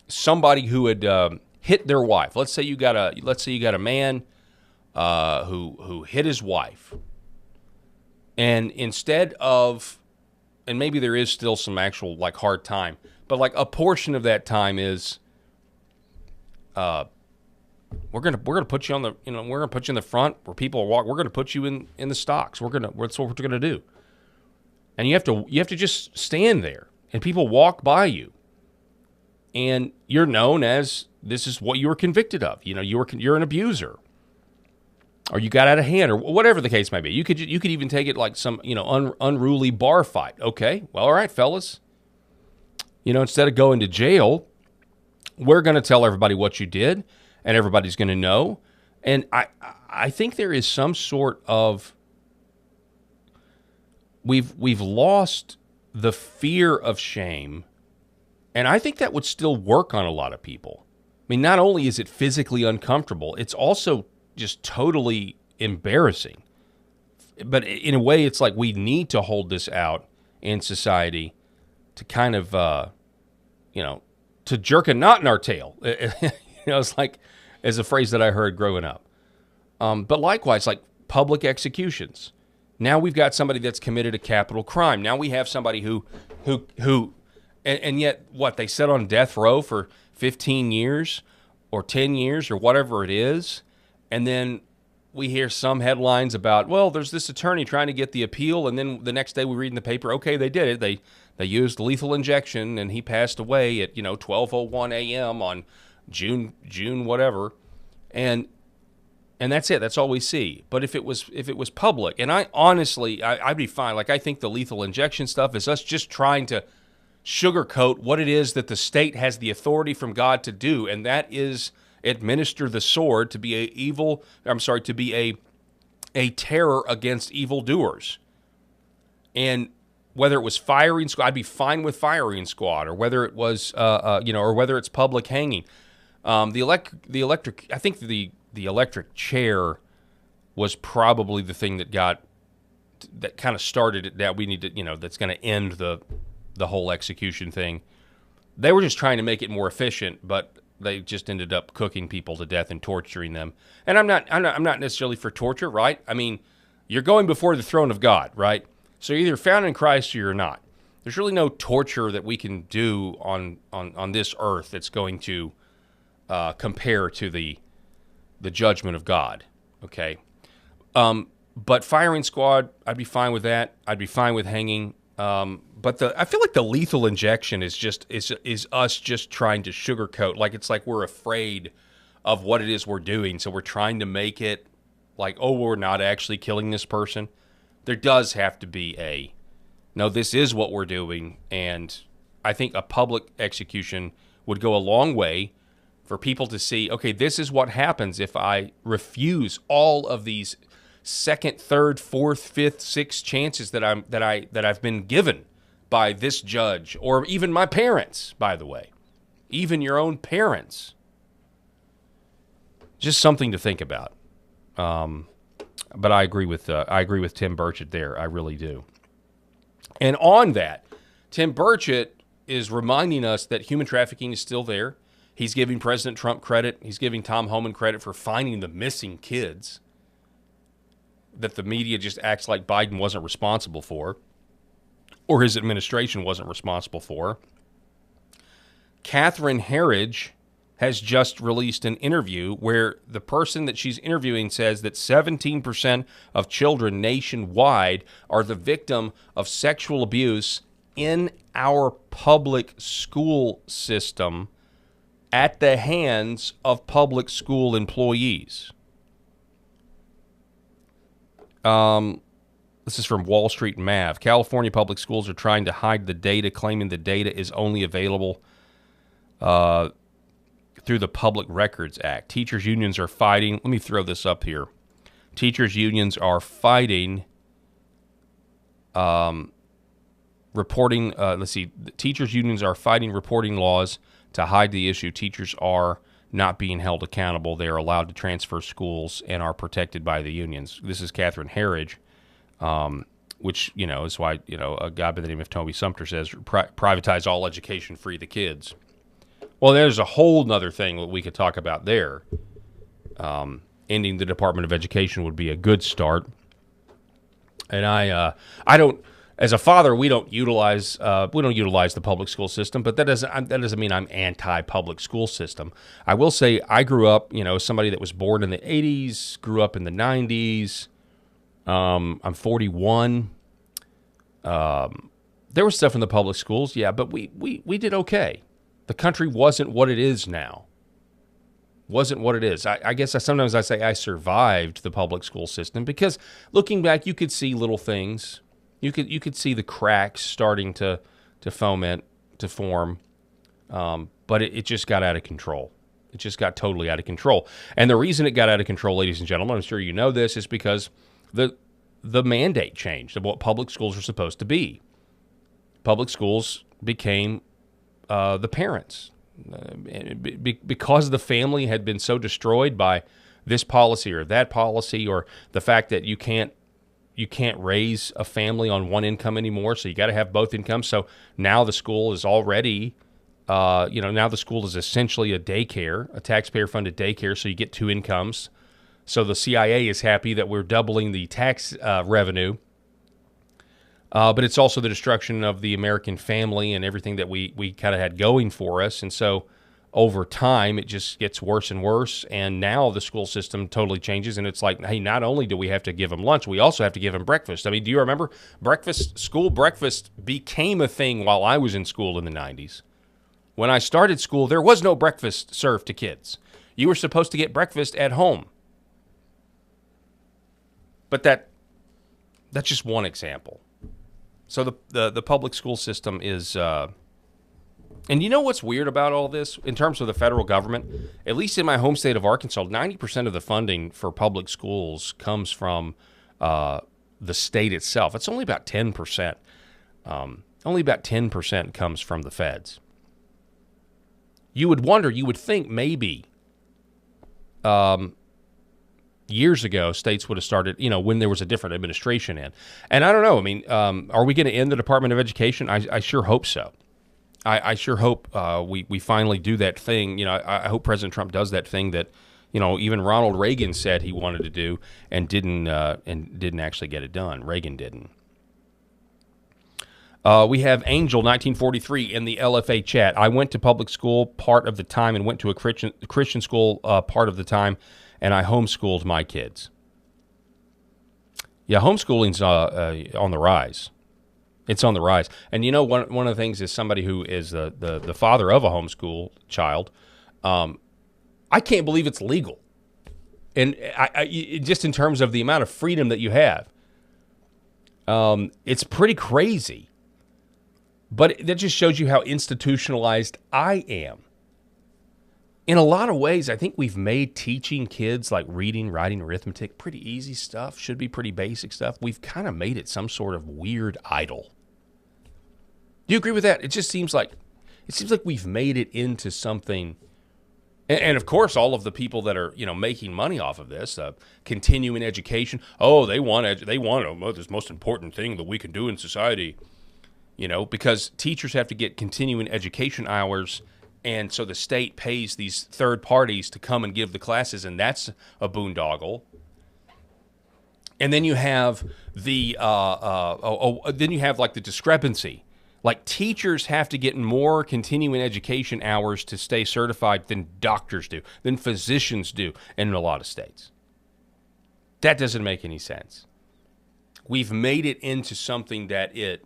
somebody who had hit their wife? Let's say you got a man who hit his wife, and instead of, and maybe there is still some actual like hard time, but like a portion of that time is, we're gonna put you on the we're gonna put you in the front where people walk. We're gonna put you in the stocks. That's what we're gonna do. And you have to just stand there, and people walk by you, and you're known as, this is what you were convicted of. You're an abuser, or you got out of hand, or whatever the case may be. You could even take it like some unruly bar fight. Okay, well, all right, fellas. Instead of going to jail, we're going to tell everybody what you did, and everybody's going to know. And I think there is some sort of, we've lost the fear of shame, and I think that would still work on a lot of people. I mean, not only is it physically uncomfortable, it's also just totally embarrassing. But in a way, it's like we need to hold this out in society to kind of, to jerk a knot in our tail. It's like, as a phrase that I heard growing up. But likewise, like public executions. Now we've got somebody that's committed a capital crime. Now we have somebody who, and yet what, they sit on death row for 15 years or 10 years or whatever it is. And then we hear some headlines about, well, there's this attorney trying to get the appeal. And then the next day we read in the paper, okay, they did it. They used lethal injection and he passed away at, 12:01 a.m. on June whatever. And that's it. That's all we see. But if it was public, and I honestly, I'd be fine. Like, I think the lethal injection stuff is us just trying to sugarcoat what it is that the state has the authority from God to do, and that is administer the sword to be a terror against evildoers. And whether it was firing squad, I'd be fine with firing squad, or whether it was, or whether it's public hanging. The electric chair was probably the thing that kind of started it. That we need to, that's going to end the whole execution thing. They were just trying to make it more efficient, but they just ended up cooking people to death and torturing them. And I'm not necessarily for torture, right? I mean, you're going before the throne of God, right? So you're either found in Christ or you're not. There's really no torture that we can do on this earth that's going to compare to the judgment of God, okay? But firing squad, I'd be fine with that. I'd be fine with hanging. But I feel like the lethal injection is us just trying to sugarcoat. Like, it's like we're afraid of what it is we're doing, so we're trying to make it like, oh, we're not actually killing this person. There does have to be no, this is what we're doing, and I think a public execution would go a long way for people to see, okay, this is what happens if I refuse all of these second, third, fourth, fifth, sixth chances that I've been given by this judge, or even my parents, by the way, even your own parents. Just something to think about. But I agree with Tim Burchett there. I really do. And on that, Tim Burchett is reminding us that human trafficking is still there. He's giving President Trump credit. He's giving Tom Homan credit for finding the missing kids that the media just acts like Biden wasn't responsible for, or his administration wasn't responsible for. Catherine Herridge has just released an interview where the person that she's interviewing says that 17% of children nationwide are the victim of sexual abuse in our public school system. at the hands of public school employees. This is from Wall Street Mav. California public schools are trying to hide the data, claiming the data is only available through the Public Records Act. Teachers' unions are fighting. Let me throw this up here. Teachers' unions are fighting reporting. Teachers' unions are fighting reporting laws to hide the issue. Teachers are not being held accountable. They are allowed to transfer schools and are protected by the unions. This is Catherine Harrell, which, is why, a guy by the name of Toby Sumter says privatize all education, free the kids. Well, there's a whole nother thing that we could talk about there. Ending the Department of Education would be a good start. And I don't, as a father, we don't utilize the public school system, but that doesn't mean I'm anti-public school system. I will say I grew up, somebody that was born in the 80s, grew up in the 90s. I'm 41. There was stuff in the public schools, yeah, but we did okay. The country wasn't what it is now. Wasn't what it is. I guess sometimes I say I survived the public school system because looking back, you could see little things. You could see the cracks starting to form, but it just got out of control. It just got totally out of control. And the reason it got out of control, ladies and gentlemen, I'm sure you know this, is because the mandate changed of what public schools are supposed to be. Public schools became the parents. Because the family had been so destroyed by this policy or that policy, or the fact that you can't raise a family on one income anymore, so you got to have both incomes. So now the school is already, now the school is essentially a daycare, a taxpayer-funded daycare, so you get two incomes. So the CIA is happy that we're doubling the tax revenue. But it's also the destruction of the American family and everything that we kind of had going for us. And so over time, it just gets worse and worse. And now the school system totally changes. And it's like, hey, not only do we have to give them lunch, we also have to give them breakfast. I mean, do you remember school breakfast became a thing while I was in school in the 90s. When I started school, there was no breakfast served to kids. You were supposed to get breakfast at home. But that's just one example. So the public school system is, and you know what's weird about all this in terms of the federal government? At least in my home state of Arkansas, 90% of the funding for public schools comes from the state itself. It's only about 10%. Only about 10% comes from the feds. You would think maybe years ago, states would have started, when there was a different administration in. And I don't know. I mean, are we going to end the Department of Education? I sure hope so. I sure hope we finally do that thing. I hope President Trump does that thing that, even Ronald Reagan said he wanted to do and didn't actually get it done. Reagan didn't. We have Angel 1943 in the LFA chat. I went to public school part of the time and went to a Christian school part of the time, and I homeschooled my kids. Yeah, homeschooling's on the rise. It's on the rise. And one of the things is somebody who is the father of a homeschool child, I can't believe it's legal. And I just in terms of the amount of freedom that you have, it's pretty crazy. But that just shows you how institutionalized I am. In a lot of ways, I think we've made teaching kids like reading, writing, arithmetic pretty easy stuff, should be pretty basic stuff. We've kind of made it some sort of weird idol. Do you agree with that? It just seems like we've made it into something. And of course, all of the people that are making money off of this, continuing education. Oh, they want this most important thing that we can do in society. Because teachers have to get continuing education hours. And so the state pays these third parties to come and give the classes, and that's a boondoggle. And then you have the discrepancy. Like teachers have to get more continuing education hours to stay certified than doctors do, than physicians do in a lot of states. That doesn't make any sense. We've made it into something that it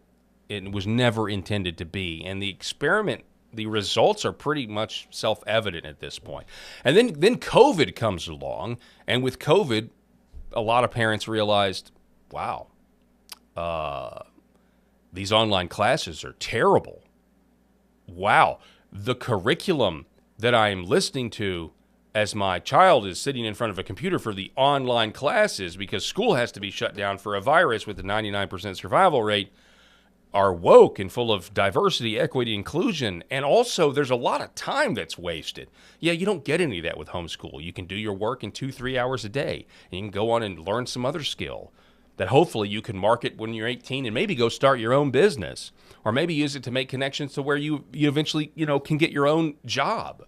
was never intended to be. And the experiment The results are pretty much self-evident at this point. And then COVID comes along, and with COVID, a lot of parents realized, wow, these online classes are terrible. Wow, the curriculum that I am listening to as my child is sitting in front of a computer for the online classes, because school has to be shut down for a virus with a 99% survival rate, are woke and full of diversity, equity, inclusion, and also there's a lot of time that's wasted. Yeah, you don't get any of that with homeschool. You can do your work in 2-3 hours a day, and you can go on and learn some other skill that hopefully you can market when you're 18 and maybe go start your own business, or maybe use it to make connections to where you eventually, can get your own job.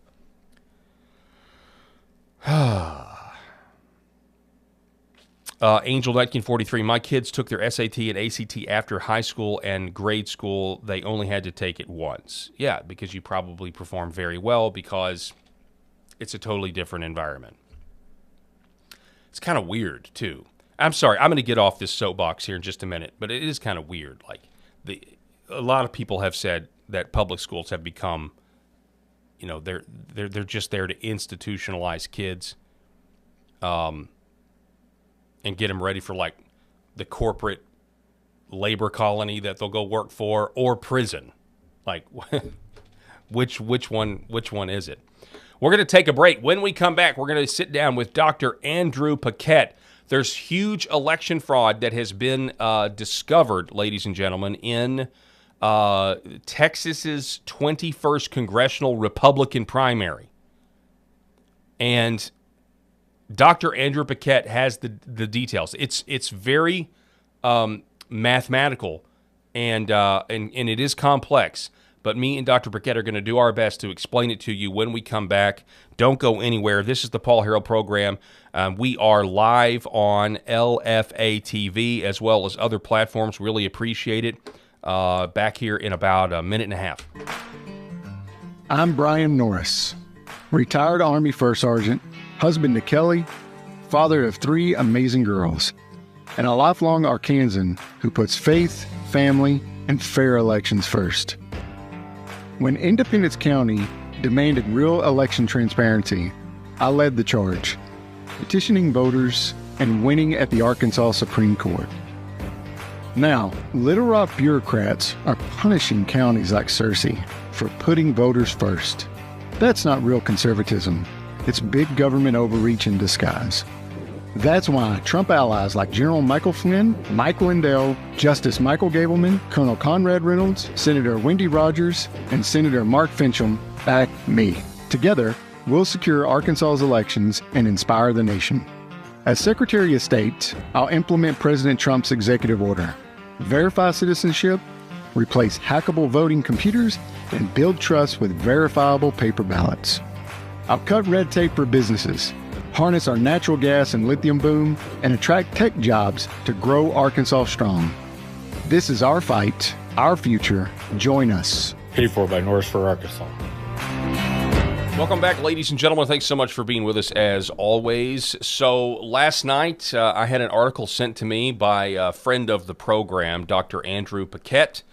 Angel 1943, my kids took their SAT and ACT after high school and grade school. They only had to take it once. Yeah, because you probably perform very well because it's a totally different environment. It's kind of weird, too. I'm sorry, I'm going to get off this soapbox here in just a minute, but it is kind of weird. Like, a lot of people have said that public schools have become, they're just there to institutionalize kids. And get them ready for, like, the corporate labor colony that they'll go work for, or prison. Like, which one is it? We're going to take a break. When we come back, we're going to sit down with Dr. Andrew Paquette. There's huge election fraud that has been discovered, ladies and gentlemen, in Texas's 21st congressional Republican primary. And Dr. Andrew Paquette has the details. It's very mathematical and it is complex. But me and Dr. Paquette are going to do our best to explain it to you when we come back. Don't go anywhere. This is the Paul Harrell Program. We are live on LFA TV as well as other platforms. Really appreciate it. Back here in about a minute and a half. I'm Brian Norris, retired Army First Sergeant, husband to Kelly, father of 3 amazing girls, and a lifelong Arkansan who puts faith, family, and fair elections first. When Independence County demanded real election transparency, I led the charge, petitioning voters and winning at the Arkansas Supreme Court. Now, Little Rock bureaucrats are punishing counties like Searcy for putting voters first. That's not real conservatism. It's big government overreach in disguise. That's why Trump allies like General Michael Flynn, Mike Lindell, Justice Michael Gableman, Colonel Conrad Reynolds, Senator Wendy Rogers, and Senator Mark Fincham back me. Together, we'll secure Arkansas's elections and inspire the nation. As Secretary of State, I'll implement President Trump's executive order, verify citizenship, replace hackable voting computers, and build trust with verifiable paper ballots. I'll cut red tape for businesses, harness our natural gas and lithium boom, and attract tech jobs to grow Arkansas strong. This is our fight, our future. Join us. Paid for by Norris for Arkansas. Welcome back, ladies and gentlemen. Thanks so much for being with us as always. So last night, I had an article sent to me by a friend of the program, Dr. Andrew Paquette.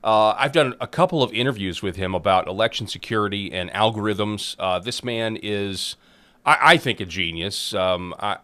I've done a couple of interviews with him about election security and algorithms. This man is, I think, a genius.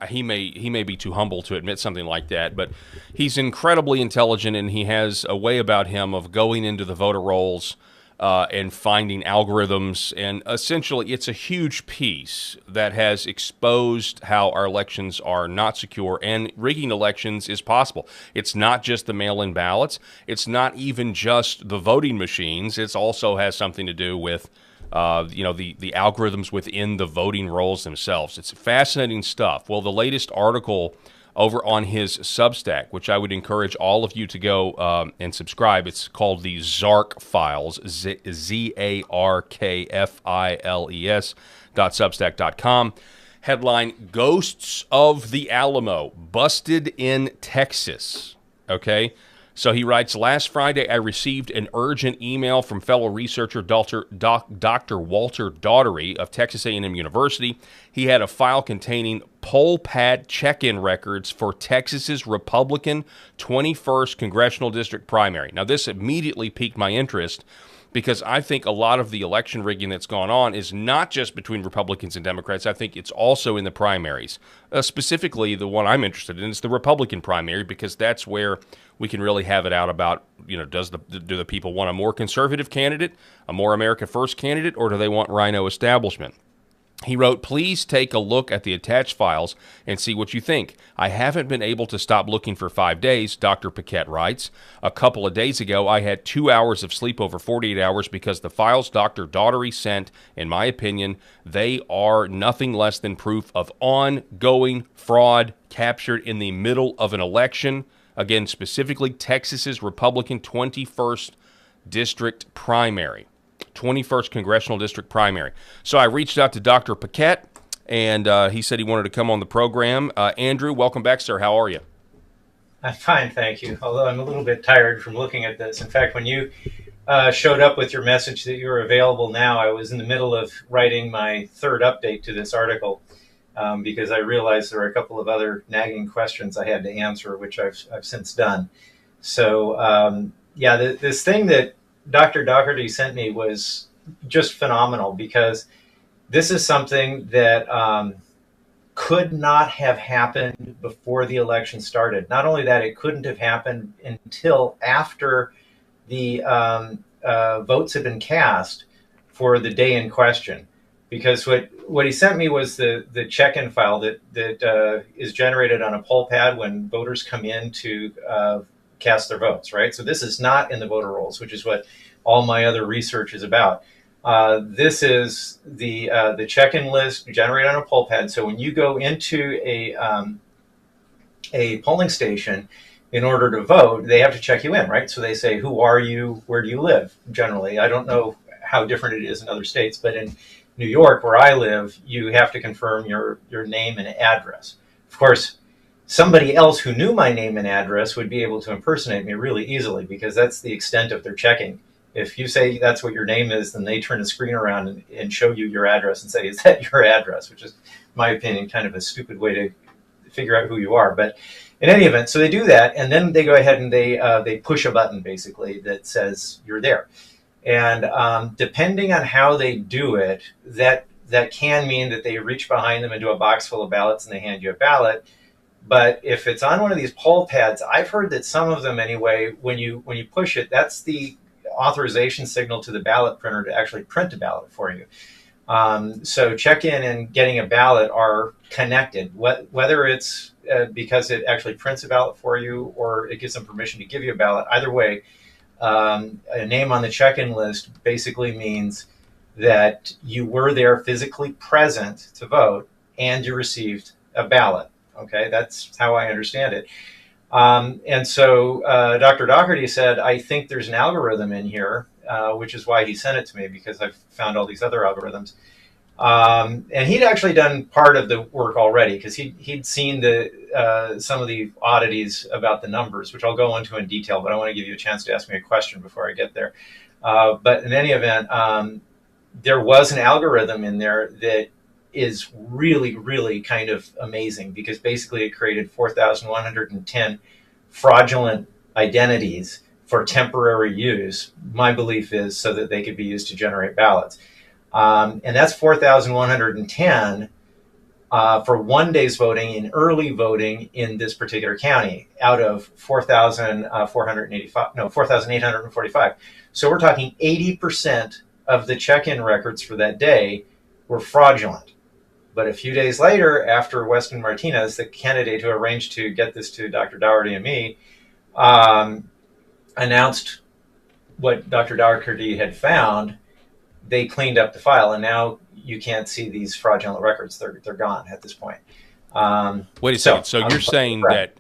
He may be too humble to admit something like that, but he's incredibly intelligent, and he has a way about him of going into the voter rolls and finding algorithms. And essentially, it's a huge piece that has exposed how our elections are not secure, and rigging elections is possible. It's not just the mail-in ballots. It's not even just the voting machines. It also has something to do with the algorithms within the voting rolls themselves. It's fascinating stuff. Well, the latest article over on his Substack, which I would encourage all of you to go and subscribe. It's called the Zark Files, ZARKFILES.substack.com. Headline, Ghosts of the Alamo, Busted in Texas. Okay? So he writes, last Friday I received an urgent email from fellow researcher Dr. Walter Daughtery of Texas A&M University. He had a file containing poll pad check-in records for Texas's Republican 21st Congressional District primary. Now, this immediately piqued my interest because I think a lot of the election rigging that's gone on is not just between Republicans and Democrats. I think it's also in the primaries. Specifically, the one I'm interested in is the Republican primary, because that's where we can really have it out about, do the people want a more conservative candidate, a more America First candidate, or do they want rhino establishment? He wrote, please take a look at the attached files and see what you think. I haven't been able to stop looking for 5 days, Dr. Paquette writes. A couple of days ago, I had 2 hours of sleep over 48 hours because the files Dr. Daugherty sent, in my opinion, they are nothing less than proof of ongoing fraud captured in the middle of an election. Again, specifically Texas's Republican 21st District primary. 21st Congressional District primary. So I reached out to Dr. Paquette, and he said he wanted to come on the program. Andrew, welcome back, sir. How are you? I'm fine, thank you, although I'm a little bit tired from looking at this. In fact, when you showed up with your message that you were available now, I was in the middle of writing my third update to this article because I realized there were a couple of other nagging questions I had to answer, which I've since done. So, this thing that Dr. Daugherty sent me was just phenomenal, because this is something that could not have happened before the election started. Not only that, it couldn't have happened until after the votes had been cast for the day in question. Because what he sent me was the check-in file that is generated on a poll pad when voters come in to cast their votes, right? So this is not in the voter rolls, which is what all my other research is about. This is the check-in list generated on a poll pad. So when you go into a polling station in order to vote, they have to check you in, right? So they say, who are you? Where do you live? Generally, I don't know how different it is in other states, but in New York, where I live, you have to confirm your name and address. Of course, somebody else who knew my name and address would be able to impersonate me really easily, because that's the extent of their checking. If you say that's what your name is, then they turn the screen around and show you your address and say, is that your address? Which is, in my opinion, kind of a stupid way to figure out who you are. But in any event, so they do that, and then they go ahead and they push a button, basically, that says you're there. And depending on how they do it, that can mean that they reach behind them and do a box full of ballots and they hand you a ballot. But if it's on one of these poll pads, I've heard that some of them anyway, when you push it, that's the authorization signal to the ballot printer to actually print a ballot for you. So check-in and getting a ballot are connected, whether it's because it actually prints a ballot for you or it gives them permission to give you a ballot. Either way, a name on the check-in list basically means that you were there physically present to vote and you received a ballot. Okay, that's how I understand it. And so Dr. Daugherty said, I think there's an algorithm in here, which is why he sent it to me, because I've found all these other algorithms. And he'd actually done part of the work already, because he'd seen some of the oddities about the numbers, which I'll go into in detail, but I want to give you a chance to ask me a question before I get there. But in any event, there was an algorithm in there that is really, really kind of amazing, because basically it created 4,110 fraudulent identities for temporary use. My belief is so that they could be used to generate ballots. And that's 4,110 for 1 day's voting in early voting in this particular county out of 4,845. So we're talking 80% of the check-in records for that day were fraudulent. But a few days later, after Weston Martinez, the candidate who arranged to get this to Dr. Daugherty and me, announced what Dr. Daugherty had found, they cleaned up the file, and now you can't see these fraudulent records. They're gone at this point. Wait a second. So you're saying that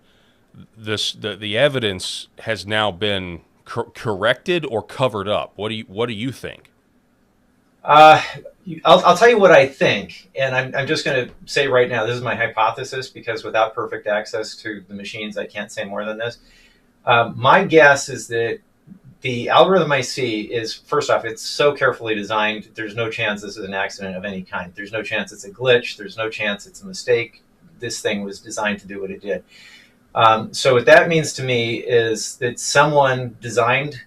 the evidence has now been corrected or covered up? What do you think? I'll tell you what I think, and I'm just going to say right now, this is my hypothesis, because without perfect access to the machines, I can't say more than this. My guess is that the algorithm I see is, first off, it's so carefully designed, there's no chance this is an accident of any kind. There's no chance it's a glitch. There's no chance it's a mistake. This thing was designed to do what it did. So what that means to me is that someone designed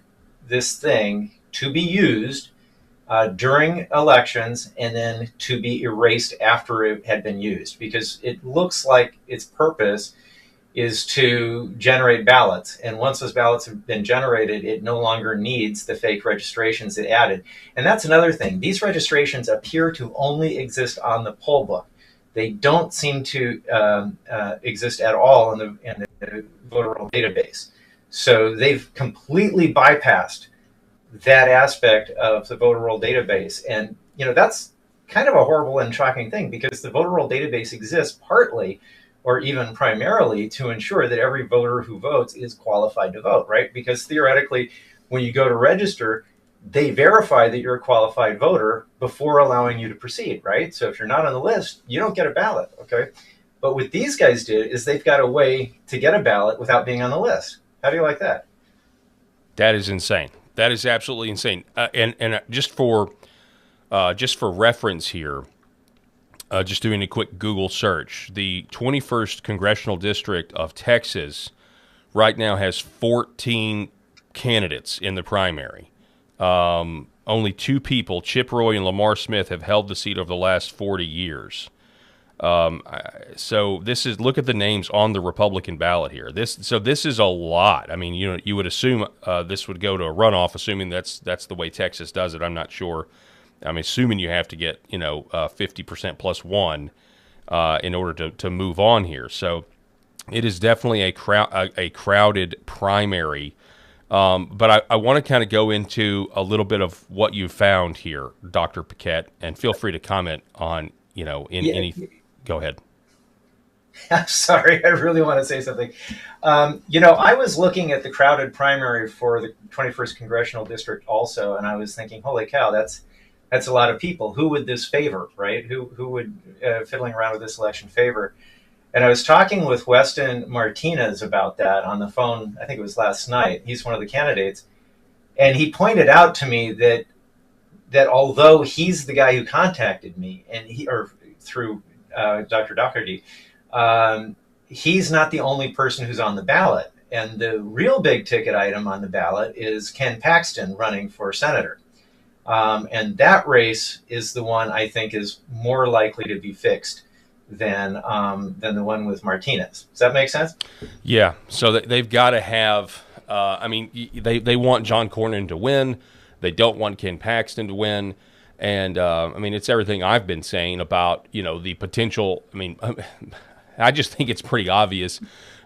this thing to be used during elections and then to be erased after it had been used, because it looks like its purpose is to generate ballots. And once those ballots have been generated, it no longer needs the fake registrations it added. And that's another thing. These registrations appear to only exist on the poll book. They don't seem to exist at all in the voter roll database. So they've completely bypassed that aspect of the voter roll database. And, that's kind of a horrible and shocking thing, because the voter roll database exists partly or even primarily to ensure that every voter who votes is qualified to vote, right? Because theoretically, when you go to register, they verify that you're a qualified voter before allowing you to proceed, right? So if you're not on the list, you don't get a ballot, okay? But what these guys did is they've got a way to get a ballot without being on the list. How do you like that? That is insane. That is absolutely insane. And just for reference here, just doing a quick Google search, the 21st Congressional District of Texas right now has 14 candidates in the primary. Only two people, Chip Roy and Lamar Smith, have held the seat over the last 40 years. So this is, look at the names on the Republican ballot here. This is a lot. I mean, you would assume this would go to a runoff, assuming that's the way Texas does it. I'm not sure. I'm assuming you have to get 50% plus one in order to move on here. So it is definitely a crowded primary. But I want to kind of go into a little bit of what you found here, Dr. Paquette, and feel free to comment on any. Go ahead. I'm sorry, I really want to say something. I was looking at the crowded primary for the 21st Congressional District also, and I was thinking, holy cow, that's a lot of people. Who would this favor, right? Who would fiddling around with this election favor? And I was talking with Weston Martinez about that on the phone. I think it was last night. He's one of the candidates, and he pointed out to me that although he's the guy who contacted me, through Dr. Doherty, he's not the only person who's on the ballot. And the real big ticket item on the ballot is Ken Paxton running for senator. And that race is the one I think is more likely to be fixed than the one with Martinez. Does that make sense? Yeah. So they've got to have. They want John Cornyn to win. They don't want Ken Paxton to win. And it's everything I've been saying about the potential. I just think it's pretty obvious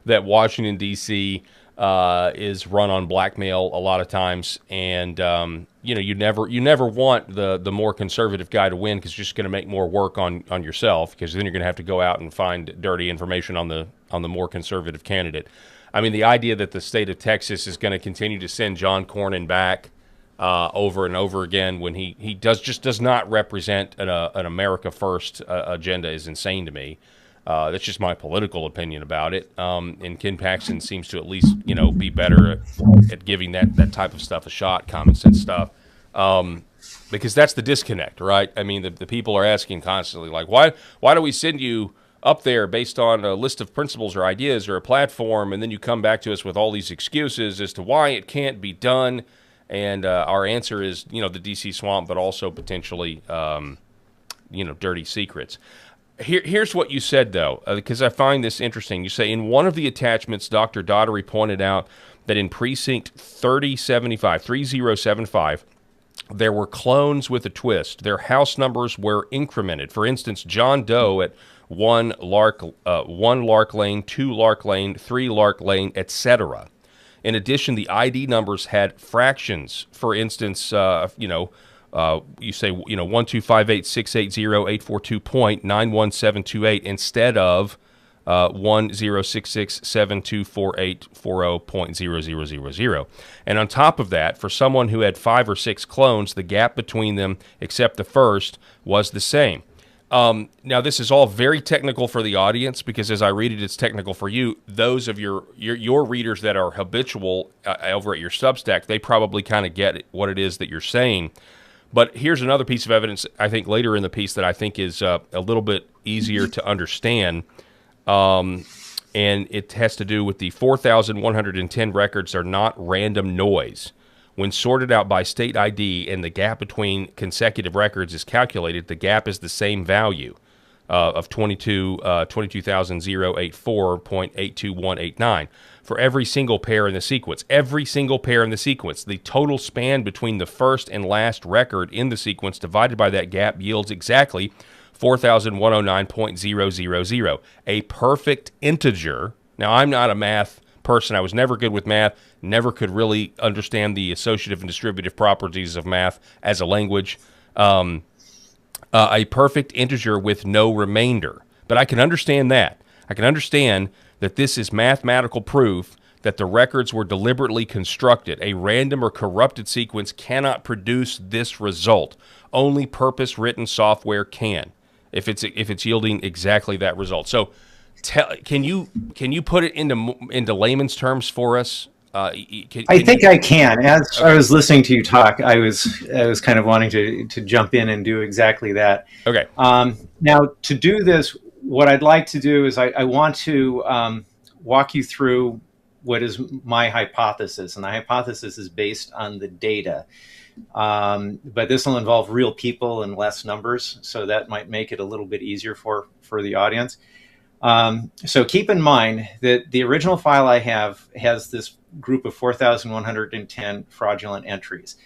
that Washington D.C. Is run on blackmail a lot of times, and you never want the more conservative guy to win, because you're just going to make more work on yourself, because then you're going to have to go out and find dirty information on the more conservative candidate. I mean, the idea that the state of Texas is going to continue to send John Cornyn back over and over again when he does not represent an America First agenda is insane to me. That's just my political opinion about it. And Ken Paxton seems to at least, be better at giving that type of stuff a shot, common sense stuff. Because that's the disconnect, right? I mean, the people are asking constantly, like, why do we send you up there based on a list of principles or ideas or a platform, and then you come back to us with all these excuses as to why it can't be done? And our answer is, the D.C. swamp, but also potentially, dirty secrets. Here's what you said, though, because I find this interesting. You say, in one of the attachments, Dr. Daugherty pointed out that in precinct 3075, there were clones with a twist. Their house numbers were incremented. For instance, John Doe at 1 Lark Lane, 2 Lark Lane, 3 Lark Lane, etc. In addition, the ID numbers had fractions. For instance, you say, 125868084289178 instead of 1066724840.0000. And on top of that, for someone who had 5 or 6 clones, the gap between them, except the first, was the same. Now, this is all very technical for the audience, because as I read it, it's technical for you. Those of your readers that are habitual over at your Substack, they probably kind of get what it is that you're saying. But here's another piece of evidence, I think, later in the piece that I think is a little bit easier to understand. And it has to do with the 4,110 records are not random noise. When sorted out by state ID and the gap between consecutive records is calculated, the gap is the same value of 22,084.82189 for every single pair in the sequence. Every single pair in the sequence. The total span between the first and last record in the sequence divided by that gap yields exactly 4,109.000, a perfect integer. Now, I'm not a math person. I was never good with math, never could really understand the associative and distributive properties of math as a language. A perfect integer with no remainder. But I can understand that. I can understand that this is mathematical proof that the records were deliberately constructed. A random or corrupted sequence cannot produce this result. Only purpose-written software can, if it's yielding exactly that result. So, can you put it into layman's terms for us? I think I can. As I was listening to you talk, I was kind of wanting to jump in and do exactly that. Okay. Now, to do this, what I'd like to do is I want to walk you through what is my hypothesis, and the hypothesis is based on the data. But this will involve real people and less numbers, so that might make it a little bit easier for the audience. So keep in mind that the original file I have has this group of 4,110 fraudulent entries.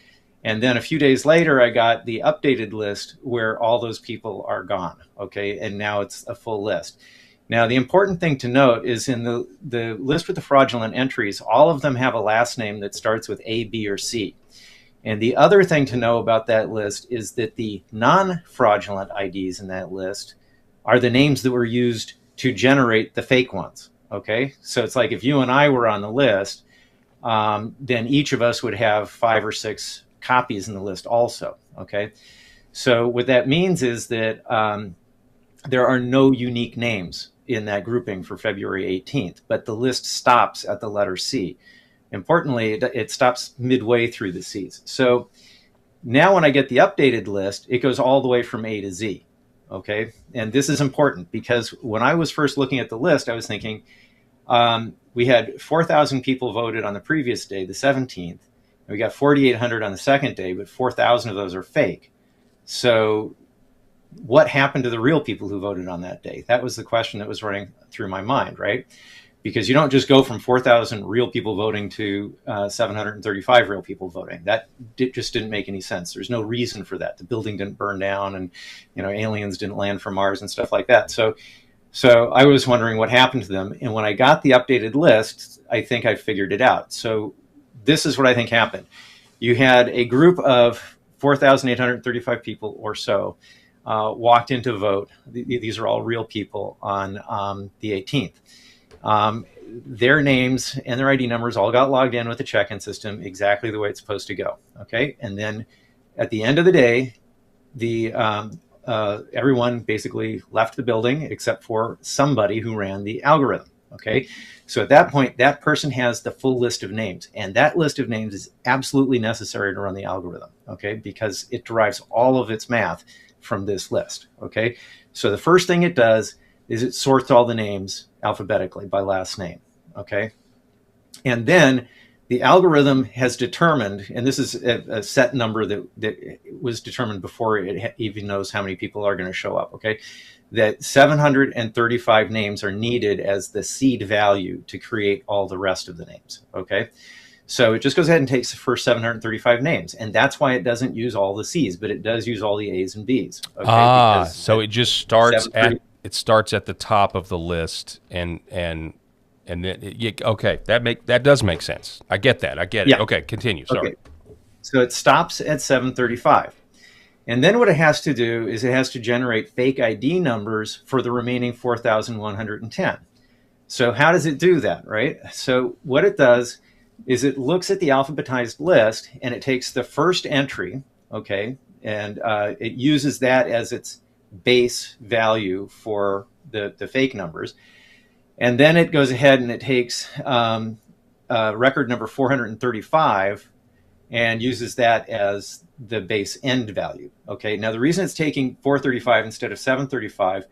And then a few days later, I got the updated list where all those people are gone. Okay. And now it's a full list. Now, the important thing to note is in the list with the fraudulent entries, all of them have a last name that starts with A, B, or C. And the other thing to know about that list is that the non-fraudulent IDs in that list are the names that were used to generate the fake ones. Okay, so it's like if you and I were on the list, then each of us would have 5 or 6 copies in the list also. Okay, so what that means is that there are no unique names in that grouping for February 18th, but the list stops at the letter C. Importantly, it stops midway through the C's. So now when I get the updated list, it goes all the way from A to Z. Okay, and this is important because when I was first looking at the list, I was thinking we had 4,000 people voted on the previous day, the 17th, and we got 4,800 on the second day, but 4,000 of those are fake. So what happened to the real people who voted on that day? That was the question that was running through my mind, right? Because you don't just go from 4,000 real people voting to 735 real people voting. That just didn't make any sense. There's no reason for that. The building didn't burn down, and aliens didn't land from Mars and stuff like that. So I was wondering what happened to them. And when I got the updated list, I think I figured it out. So this is what I think happened. You had a group of 4,835 people or so walked in to vote. These are all real people on the 18th. Their names and their ID numbers all got logged in with the check-in system exactly the way it's supposed to go. Okay, and then at the end of the day, everyone basically left the building except for somebody who ran the algorithm. Okay, so at that point, that person has the full list of names, and that list of names is absolutely necessary to run the algorithm. Okay, because it derives all of its math from this list. Okay, so the first thing it does is it sorts all the names alphabetically by last name. Okay, and then the algorithm has determined, and this is a set number that was determined before it even knows how many people are going to show up. Okay, that 735 names are needed as the seed value to create all the rest of the names. Okay, so it just goes ahead and takes the first 735 names, and that's why it doesn't use all the C's, but it does use all the A's and B's. Okay, so it just starts at the top of the list, and then okay, that does make sense. I get that. I get it. Yeah. Okay, continue. Sorry. Okay. So it stops at 735. And then what it has to do is it has to generate fake ID numbers for the remaining 4,110. So how does it do that, right? So what it does is it looks at the alphabetized list and it takes the first entry, okay, and it uses that as its base value for the fake numbers. And then it goes ahead and it takes record number 435 and uses that as the base end value. Okay, now the reason it's taking 435 instead of 735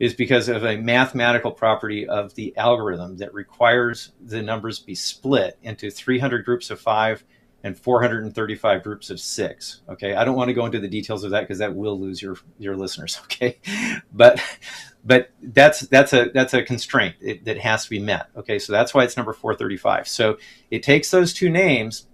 is because of a mathematical property of the algorithm that requires the numbers be split into 300 groups of 5 and 435 groups of 6. Okay, I don't want to go into the details of that because that will lose your listeners. Okay, but that's a constraint that has to be met. Okay, so that's why it's number 435. So it takes those two names,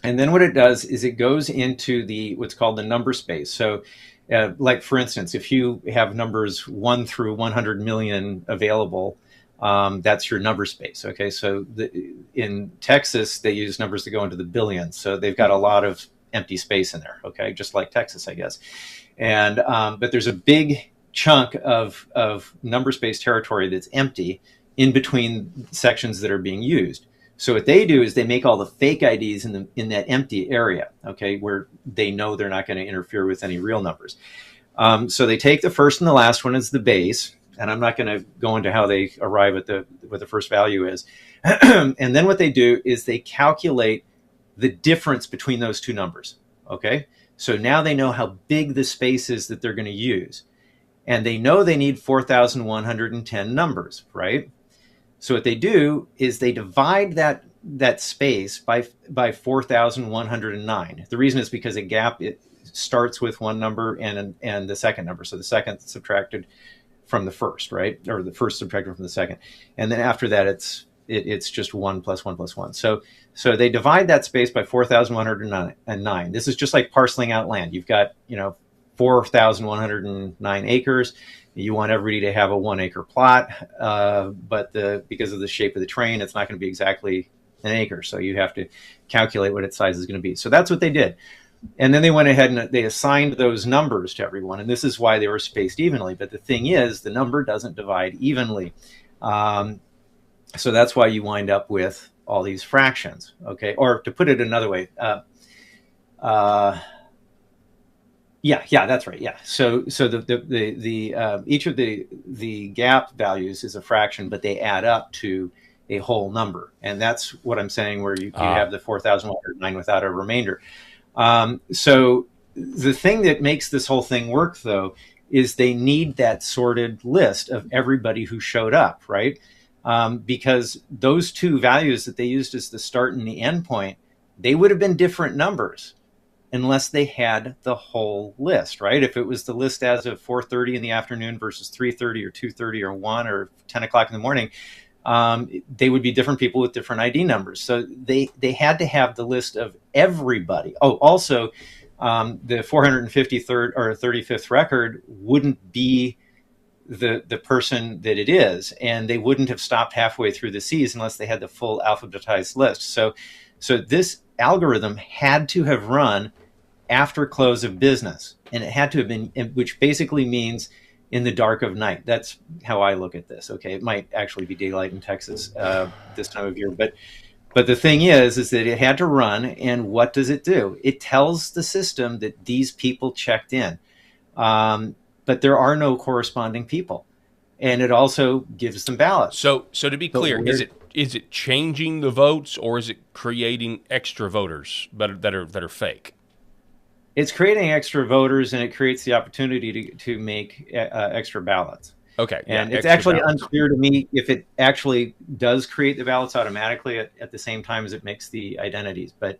and then what it does is it goes into what's called the number space. So like for instance, if you have numbers 1 through 100 million available, that's your number space. Okay, so in Texas they use numbers that go into the billions, so they've got a lot of empty space in there. Okay, just like Texas, I guess. And but there's a big chunk of number space territory that's empty in between sections that are being used. So what they do is they make all the fake IDs in that empty area, okay, where they know they're not going to interfere with any real numbers. So they take the first and the last one as the base, and I'm not going to go into how they arrive at what the first value is. And then what they do is they calculate the difference between those two numbers, okay? So now they know how big the space is that they're going to use. And they know they need 4,110 numbers, right? So what they do is they divide that space by 4,109. The reason is because a gap, it starts with one number and the second number. So the second subtracted from the first, right? Or the first subtracted from the second. And then after that, it's just 1 plus 1 plus 1. So they divide that space by 4,109. This is just like parceling out land. You've got, 4,109 acres. You want everybody to have a 1 acre plot, but because of the shape of the terrain, it's not going to be exactly an acre. So you have to calculate what its size is going to be. So that's what they did. And then they went ahead and they assigned those numbers to everyone. And this is why they were spaced evenly. But the thing is, the number doesn't divide evenly. So that's why you wind up with all these fractions. Okay. Or to put it another way, yeah, that's right. Yeah. So the each of the gap values is a fraction, but they add up to a whole number. And that's what I'm saying, where you have the 4,109 without a remainder. So the thing that makes this whole thing work, though, is they need that sorted list of everybody who showed up, right? Because those two values that they used as the start and the end point, they would have been different numbers unless they had the whole list, right? If it was the list as of 4:30 in the afternoon versus 3:30 or 2:30 or 1 or 10 o'clock in the morning, they would be different people with different ID numbers. So they had to have the list of everybody. Oh, also, the 453rd or 35th record wouldn't be the person that it is, and they wouldn't have stopped halfway through the C's unless they had the full alphabetized list. So this algorithm had to have run after close of business, and it had to have been, which basically means in the dark of night. That's how I look at this. Okay, it might actually be daylight in Texas this time of year, but the thing is that it had to run, and what does it do? It tells the system that these people checked in, but there are no corresponding people, and it also gives them ballots. So to be clear, is it changing the votes, or is it creating extra voters that are fake? It's creating extra voters, and it creates the opportunity to make extra ballots. Okay. And it's actually unclear to me if it actually does create the ballots automatically at the same time as it makes the identities, but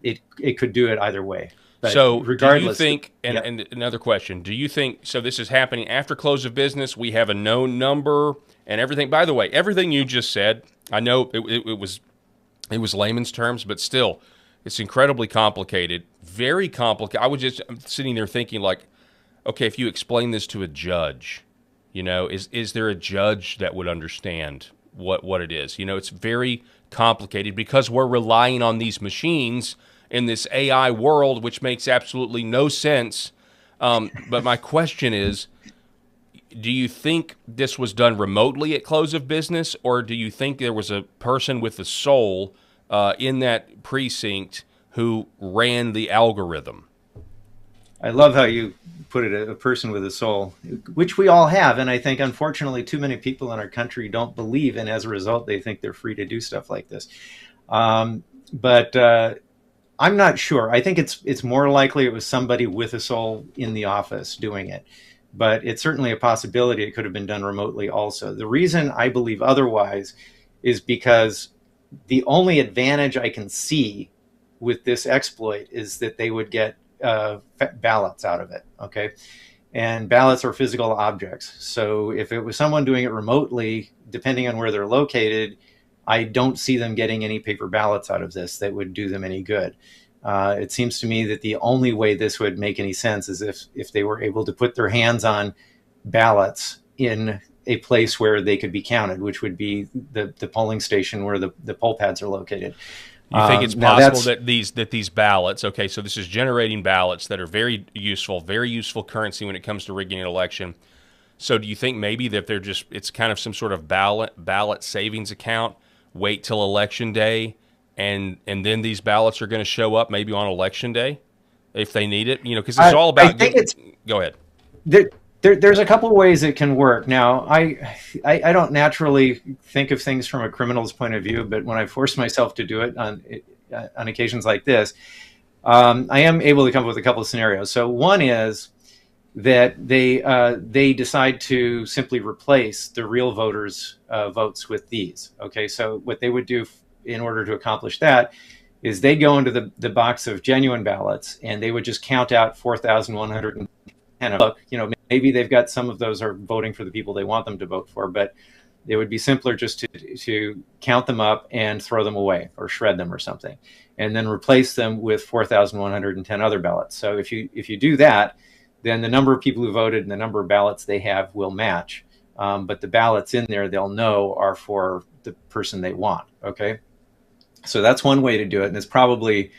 it could do it either way. But so regardless, do you think, and another question, do you think, so this is happening after close of business, we have a known number and everything? By the way, everything you just said, I know it was layman's terms, but still, it's incredibly complicated, very complicated. I'm sitting there thinking like, okay, if you explain this to a judge, is there a judge that would understand what it is? It's very complicated because we're relying on these machines in this AI world, which makes absolutely no sense. But my question is, do you think this was done remotely at close of business, or do you think there was a person with a soul in that precinct who ran the algorithm? I love how you put it, a person with a soul, which we all have. And I think, unfortunately, too many people in our country don't believe, and as a result, they think they're free to do stuff like this. But I'm not sure. I think it's more likely it was somebody with a soul in the office doing it. But it's certainly a possibility it could have been done remotely also. The reason I believe otherwise is because the only advantage I can see with this exploit is that they would get ballots out of it. Okay. And ballots are physical objects. So if it was someone doing it remotely, depending on where they're located, I don't see them getting any paper ballots out of this that would do them any good. It seems to me that the only way this would make any sense is if they were able to put their hands on ballots in a place where they could be counted, which would be the polling station where the poll pads are located. You think it's possible that these ballots, okay, so this is generating ballots that are very useful currency when it comes to rigging an election. So do you think maybe that it's kind of some sort of ballot savings account, wait till election day, and then these ballots are going to show up maybe on election day if they need it? Because it's all about. Go ahead. There's a couple of ways it can work. Now, I don't naturally think of things from a criminal's point of view, but when I force myself to do it on occasions like this, I am able to come up with a couple of scenarios. So one is that they decide to simply replace the real voters' votes with these. Okay, so what they would do in order to accomplish that is they go into the box of genuine ballots and they would just count out 4,110 of them. Maybe they've got some of those are voting for the people they want them to vote for, but it would be simpler just to count them up and throw them away or shred them or something, and then replace them with 4,110 other ballots. So if you do that, then the number of people who voted and the number of ballots they have will match. But the ballots in there, they'll know are for the person they want. Okay. So that's one way to do it. And it's probably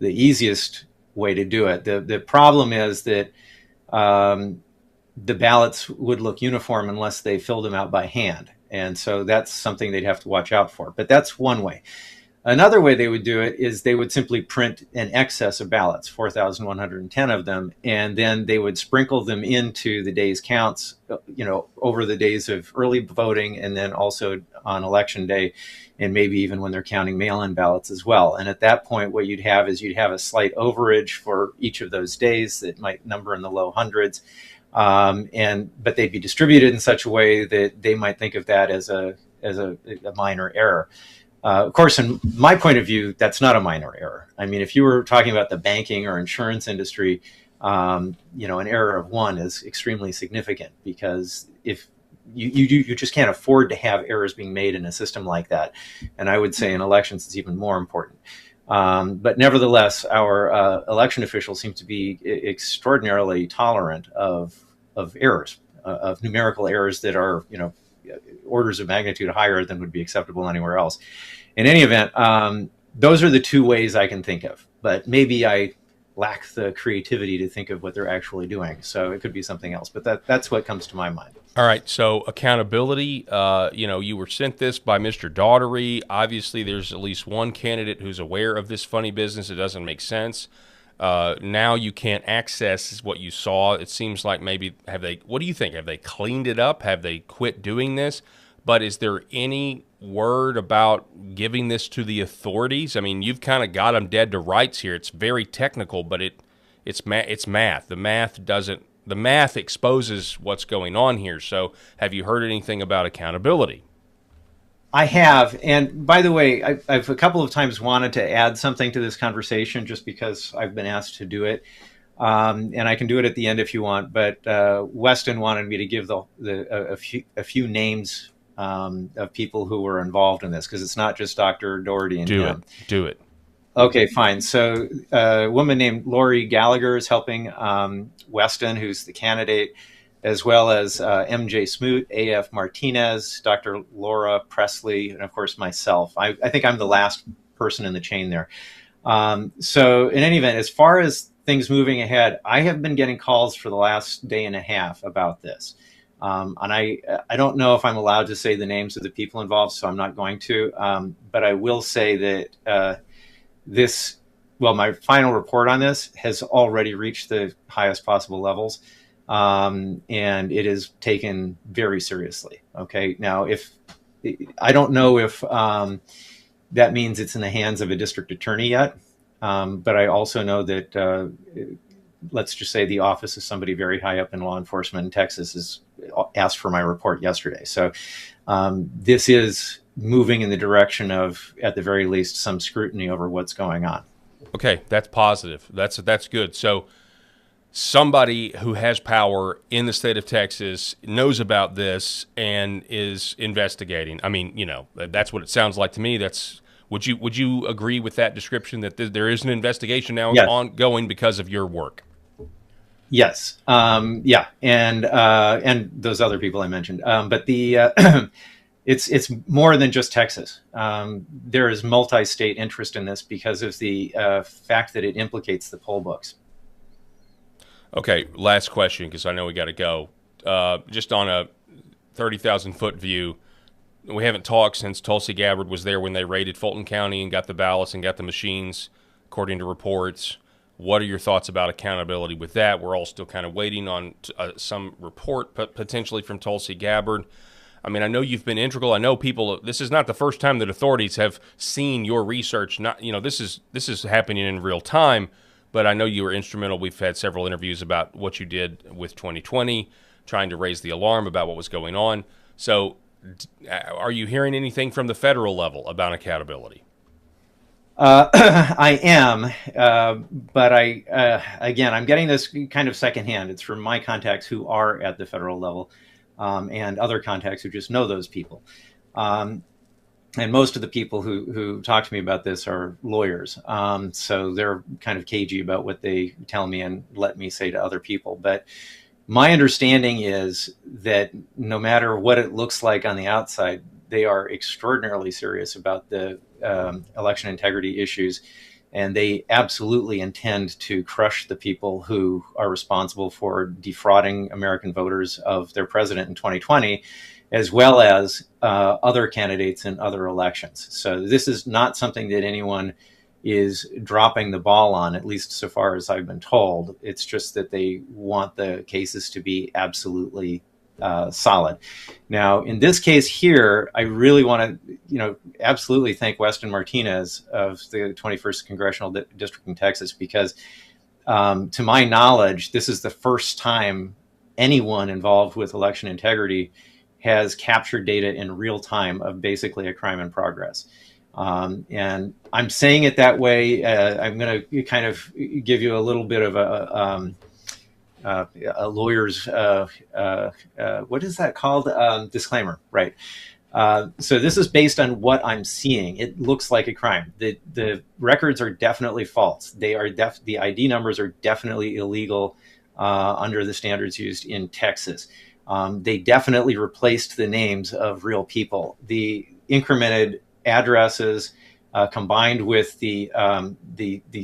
the easiest way to do it. The problem is that the ballots would look uniform unless they filled them out by hand. And so that's something they'd have to watch out for. But that's one way. Another way they would do it is they would simply print an excess of ballots, 4,110 of them, and then they would sprinkle them into the day's counts, over the days of early voting and then also on election day, and maybe even when they're counting mail-in ballots as well. And at that point, what you'd have is a slight overage for each of those days that might number in the low hundreds. But they'd be distributed in such a way that they might think of that as a minor error. Of course, in my point of view, that's not a minor error. I mean, if you were talking about the banking or insurance industry, an error of one is extremely significant, because if you just can't afford to have errors being made in a system like that. And I would say in elections, it's even more important. But nevertheless, our election officials seem to be extraordinarily tolerant of errors, of numerical errors that are, orders of magnitude higher than would be acceptable anywhere else. In any event, those are the two ways I can think of. But maybe I lack the creativity to think of what they're actually doing. So it could be something else. But that's what comes to my mind. All right. So accountability, you were sent this by Mr. Daughtery. Obviously, there's at least one candidate who's aware of this funny business. It doesn't make sense. Now you can't access what you saw. It seems like maybe what do you think? Have they cleaned it up? Have they quit doing this? But is there any word about giving this to the authorities? I mean, you've kind of got them dead to rights here. It's very technical, but it's math. The math exposes what's going on here. So have you heard anything about accountability? I have. And by the way, I've a couple of times wanted to add something to this conversation just because I've been asked to do it. And I can do it at the end if you want. But Weston wanted me to give a few names of people who were involved in this, because it's not just Dr. Doherty and him. Do it. Okay, fine. So a woman named Lori Gallagher is helping Weston, who's the candidate, as well as M.J. Smoot, A.F. Martinez, Dr. Laura Presley, and of course myself. I think I'm the last person in the chain there. So in any event, as far as things moving ahead, I have been getting calls for the last day and a half about this. And I don't know if I'm allowed to say the names of the people involved, so I'm not going to. But I will say that my final report on this has already reached the highest possible levels. And it is taken very seriously. Okay. Now, I don't know if that means it's in the hands of a district attorney yet. But I also know that, let's just say the office of somebody very high up in law enforcement in Texas has asked for my report yesterday. So this is moving in the direction of, at the very least, some scrutiny over what's going on. Okay, that's positive. That's good. So somebody who has power in the state of Texas knows about this and is investigating. I mean, that's what it sounds like to me. Would you agree with that description, that there is an investigation now ongoing because of your work? Yes. Yeah. And those other people I mentioned. But the it's more than just Texas. There is multi-state interest in this because of the fact that it implicates the poll books. Okay, last question, because I know we got to go. Just on a 30,000-foot view, we haven't talked since Tulsi Gabbard was there when they raided Fulton County and got the ballots and got the machines, according to reports. What are your thoughts about accountability with that? We're all still kind of waiting on some report potentially from Tulsi Gabbard. I mean, I know you've been integral. I know people. This is not the first time that authorities have seen your research. Not, this is happening in real time. But I know you were instrumental. We've had several interviews about what you did with 2020, trying to raise the alarm about what was going on. So, are you hearing anything from the federal level about accountability? I am, but again, I'm getting this kind of secondhand. It's from my contacts who are at the federal level, and other contacts who just know those people. And most of the people who talk to me about this are lawyers. So they're kind of cagey about what they tell me and let me say to other people. But my understanding is that no matter what it looks like on the outside, they are extraordinarily serious about the election integrity issues. And they absolutely intend to crush the people who are responsible for defrauding American voters of their president in 2020. As well as other candidates in other elections. So this is not something that anyone is dropping the ball on, at least so far as I've been told. It's just that they want the cases to be absolutely solid. Now, in this case here, I really want to, absolutely thank Weston Martinez of the 21st Congressional District in Texas, because to my knowledge, this is the first time anyone involved with election integrity has captured data in real time of basically a crime in progress. And I'm saying it that way. I'm going to kind of give you a little bit of a lawyer's, what is that called? Disclaimer, right? So this is based on what I'm seeing. It looks like a crime. The records are definitely false. They are the ID numbers are definitely illegal under the standards used in Texas. They definitely replaced the names of real people. The incremented addresses combined with the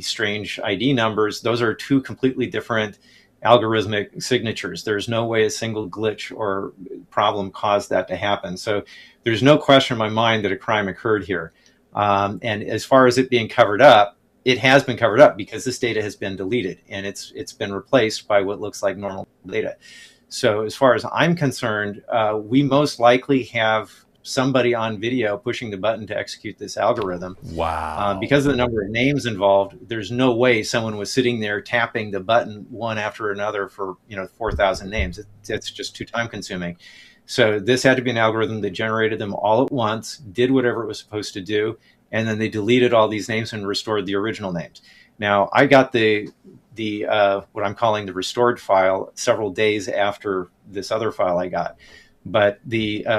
strange ID numbers, those are two completely different algorithmic signatures. There's no way a single glitch or problem caused that to happen. So there's no question in my mind that a crime occurred here. And as far as it being covered up, it has been covered up because this data has been deleted and it's been replaced by what looks like normal data. So as far as I'm concerned, we most likely have somebody on video pushing the button to execute this algorithm. Wow. Because of the number of names involved, there's no way someone was sitting there tapping the button one after another for 4,000 names. It's just too time consuming. So this had to be an algorithm that generated them all at once, did whatever it was supposed to do, and then they deleted all these names and restored the original names. Now, I got the what I'm calling the restored file several days after this other file I got. But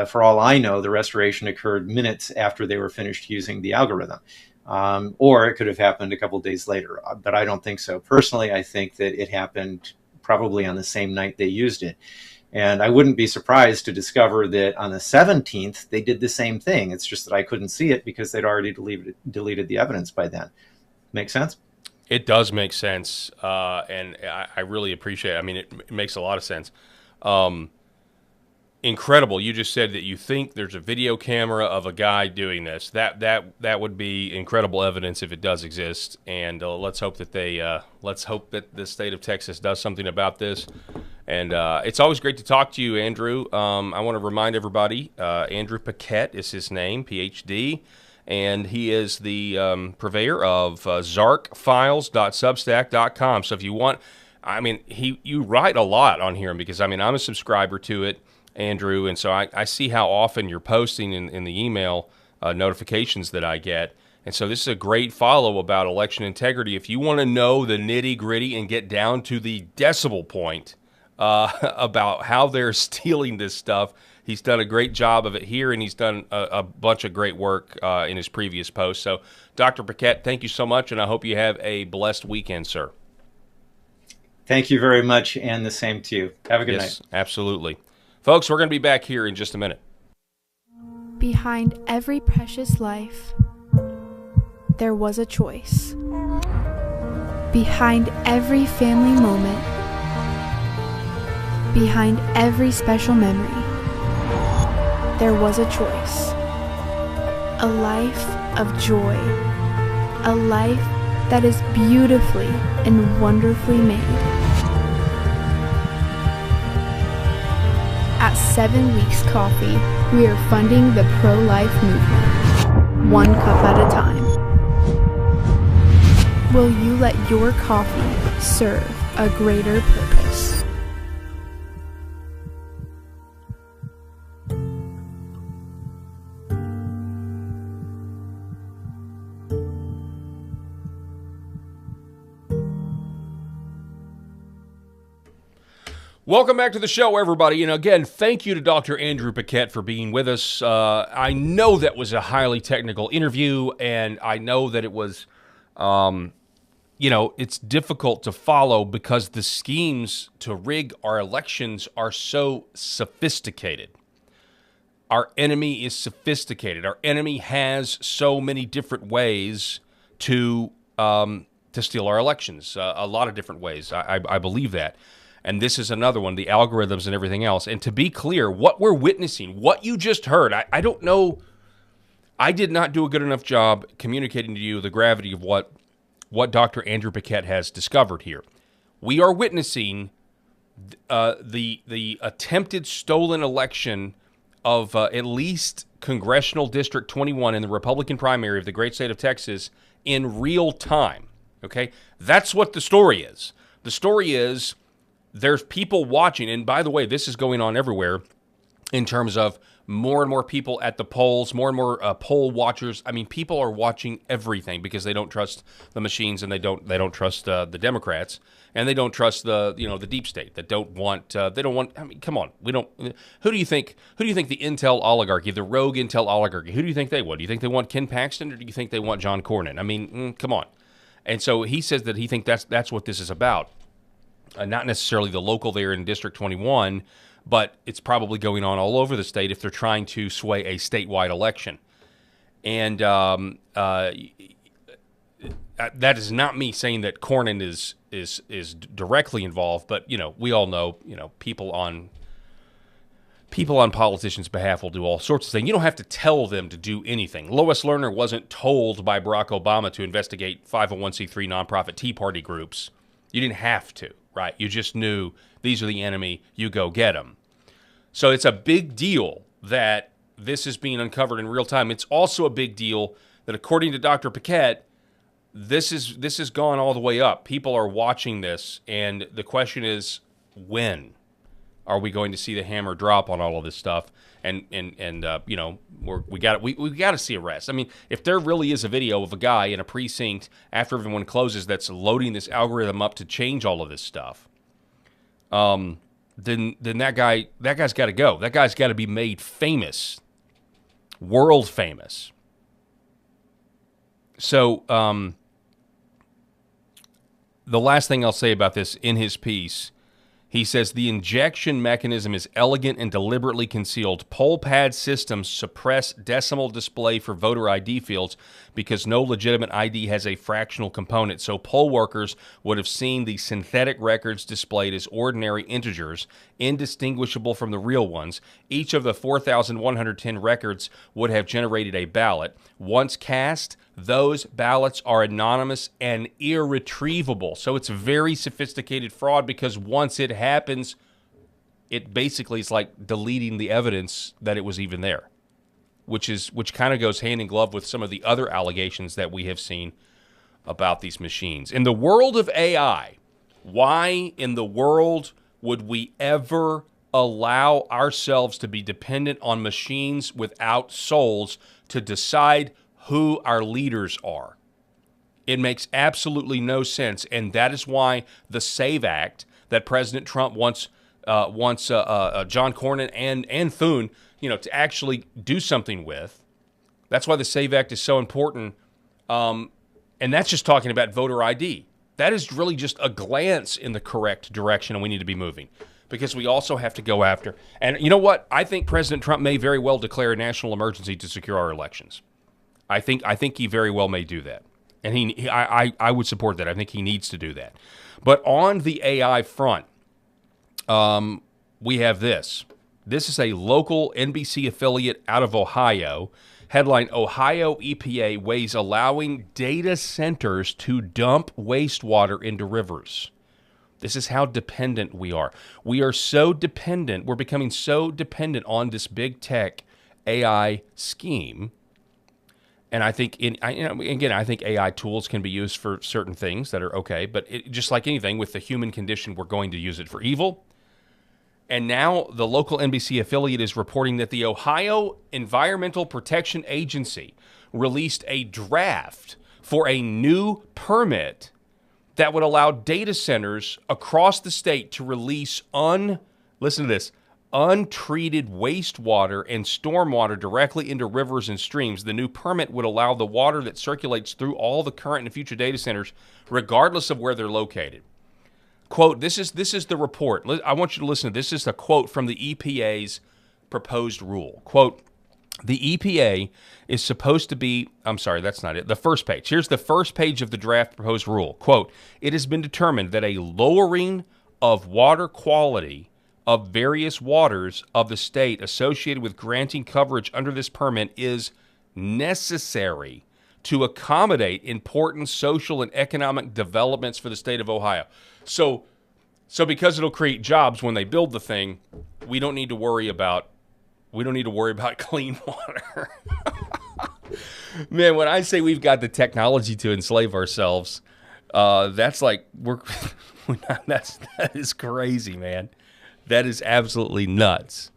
for all I know, the restoration occurred minutes after they were finished using the algorithm. Or it could have happened a couple days later, but I don't think so. Personally, I think that it happened probably on the same night they used it. And I wouldn't be surprised to discover that on the 17th, they did the same thing. It's just that I couldn't see it because they'd already deleted the evidence by then. Make sense? It does make sense, and I really appreciate it. I mean, it makes a lot of sense. Incredible. You just said that you think there's a video camera of a guy doing this. That would be incredible evidence if it does exist. And let's hope that the state of Texas does something about this. And it's always great to talk to you, Andrew. I want to remind everybody, Andrew Paquette is his name, PhD. And he is the purveyor of zarkfiles.substack.com. So if you want, you write a lot on here because, I'm a subscriber to it, Andrew. And so I see how often you're posting in the email notifications that I get. And so this is a great follow about election integrity. If you want to know the nitty-gritty and get down to the decimal point about how they're stealing this stuff, he's done a great job of it here, and he's done a bunch of great work in his previous posts. So, Dr. Paquette, thank you so much, and I hope you have a blessed weekend, sir. Thank you very much, and the same to you. Have a good night. Yes, absolutely. Folks, we're going to be back here in just a minute. Behind every precious life, there was a choice. Behind every family moment, behind every special memory, there was a choice. A life of joy. A life that is beautifully and wonderfully made. At 7 Weeks Coffee, we are funding the pro-life movement, one cup at a time. Will you let your coffee serve a greater purpose? Welcome back to the show, everybody. And again, thank you to Dr. Andrew Paquette for being with us. I know that was a highly technical interview, and I know that it was, it's difficult to follow because the schemes to rig our elections are so sophisticated. Our enemy is sophisticated. Our enemy has so many different ways to steal our elections, a lot of different ways. I believe that. And this is another one, the algorithms and everything else. And to be clear, what we're witnessing, what you just heard, I don't know, I did not do a good enough job communicating to you the gravity of what Dr. Andrew Paquette has discovered here. We are witnessing the attempted stolen election of at least Congressional District 21 in the Republican primary of the great state of Texas in real time, okay? That's what the story is. The story is there's people watching, and by the way, this is going on everywhere in terms of more and more people at the polls, more and more poll watchers. I mean, people are watching everything because they don't trust the machines, and they don't trust the Democrats, and they don't trust the deep state. That don't want. I mean, come on, we don't. Who do you think the Intel oligarchy, the rogue Intel oligarchy? Who do you think they want? Do you think they want Ken Paxton, or do you think they want John Cornyn? I mean, come on. And so he says that he thinks that's what this is about. Not necessarily the local there in District 21, but it's probably going on all over the state if they're trying to sway a statewide election. And that is not me saying that Cornyn is directly involved, but we all know people on politicians' behalf will do all sorts of things. You don't have to tell them to do anything. Lois Lerner wasn't told by Barack Obama to investigate 501c3 nonprofit Tea Party groups. You didn't have to. Right, you just knew these are the enemy, you go get them. So it's a big deal that this is being uncovered in real time. It's also a big deal that, according to Dr. Paquette, this has gone all the way up. People are watching this, and the question is, when are we going to see the hammer drop on all of this stuff? And we got to see arrests. I mean, if there really is a video of a guy in a precinct after everyone closes that's loading this algorithm up to change all of this stuff, then that guy's got to go. That guy's got to be made famous, world famous. So the last thing I'll say about this in his piece. He says the injection mechanism is elegant and deliberately concealed. Poll pad systems suppress decimal display for voter ID fields because no legitimate ID has a fractional component. So poll workers would have seen the synthetic records displayed as ordinary integers, indistinguishable from the real ones. Each of the 4,110 records would have generated a ballot. Once cast, those ballots are anonymous and irretrievable. So it's very sophisticated fraud because once it happens, it basically is like deleting the evidence that it was even there, which kind of goes hand in glove with some of the other allegations that we have seen about these machines. In the world of AI, why in the world would we ever allow ourselves to be dependent on machines without souls to decide who our leaders are. It makes absolutely no sense, and that is why the SAVE Act that President Trump wants John Cornyn and Thune, to actually do something with. That's why the SAVE Act is so important, and that's just talking about voter ID. That is really just a glance in the correct direction, and we need to be moving because we also have to go after. And you know what? I think President Trump may very well declare a national emergency to secure our elections. I think he very well may do that. And I would support that. I think he needs to do that. But on the AI front, we have this. This is a local NBC affiliate out of Ohio. Headline, Ohio EPA weighs allowing data centers to dump wastewater into rivers. This is how dependent we are. We are so dependent. We're becoming so dependent on this big tech AI scheme. And I think, I think AI tools can be used for certain things that are okay. But just like anything, with the human condition, we're going to use it for evil. And now the local NBC affiliate is reporting that the Ohio Environmental Protection Agency released a draft for a new permit that would allow data centers across the state to release listen to this, untreated wastewater and stormwater directly into rivers and streams. The new permit would allow the water that circulates through all the current and future data centers, regardless of where they're located. Quote, this is the report. I want you to listen to this. This is a quote from the EPA's proposed rule. Quote, the EPA is supposed to be, I'm sorry, that's not it. The first page. Here's the first page of the draft proposed rule. Quote, it has been determined that a lowering of water quality of various waters of the state associated with granting coverage under this permit is necessary to accommodate important social and economic developments for the state of Ohio. So because it'll create jobs when they build the thing, we don't need to worry about clean water. Man, when I say we've got the technology to enslave ourselves, that's like that is crazy, man. That is absolutely nuts.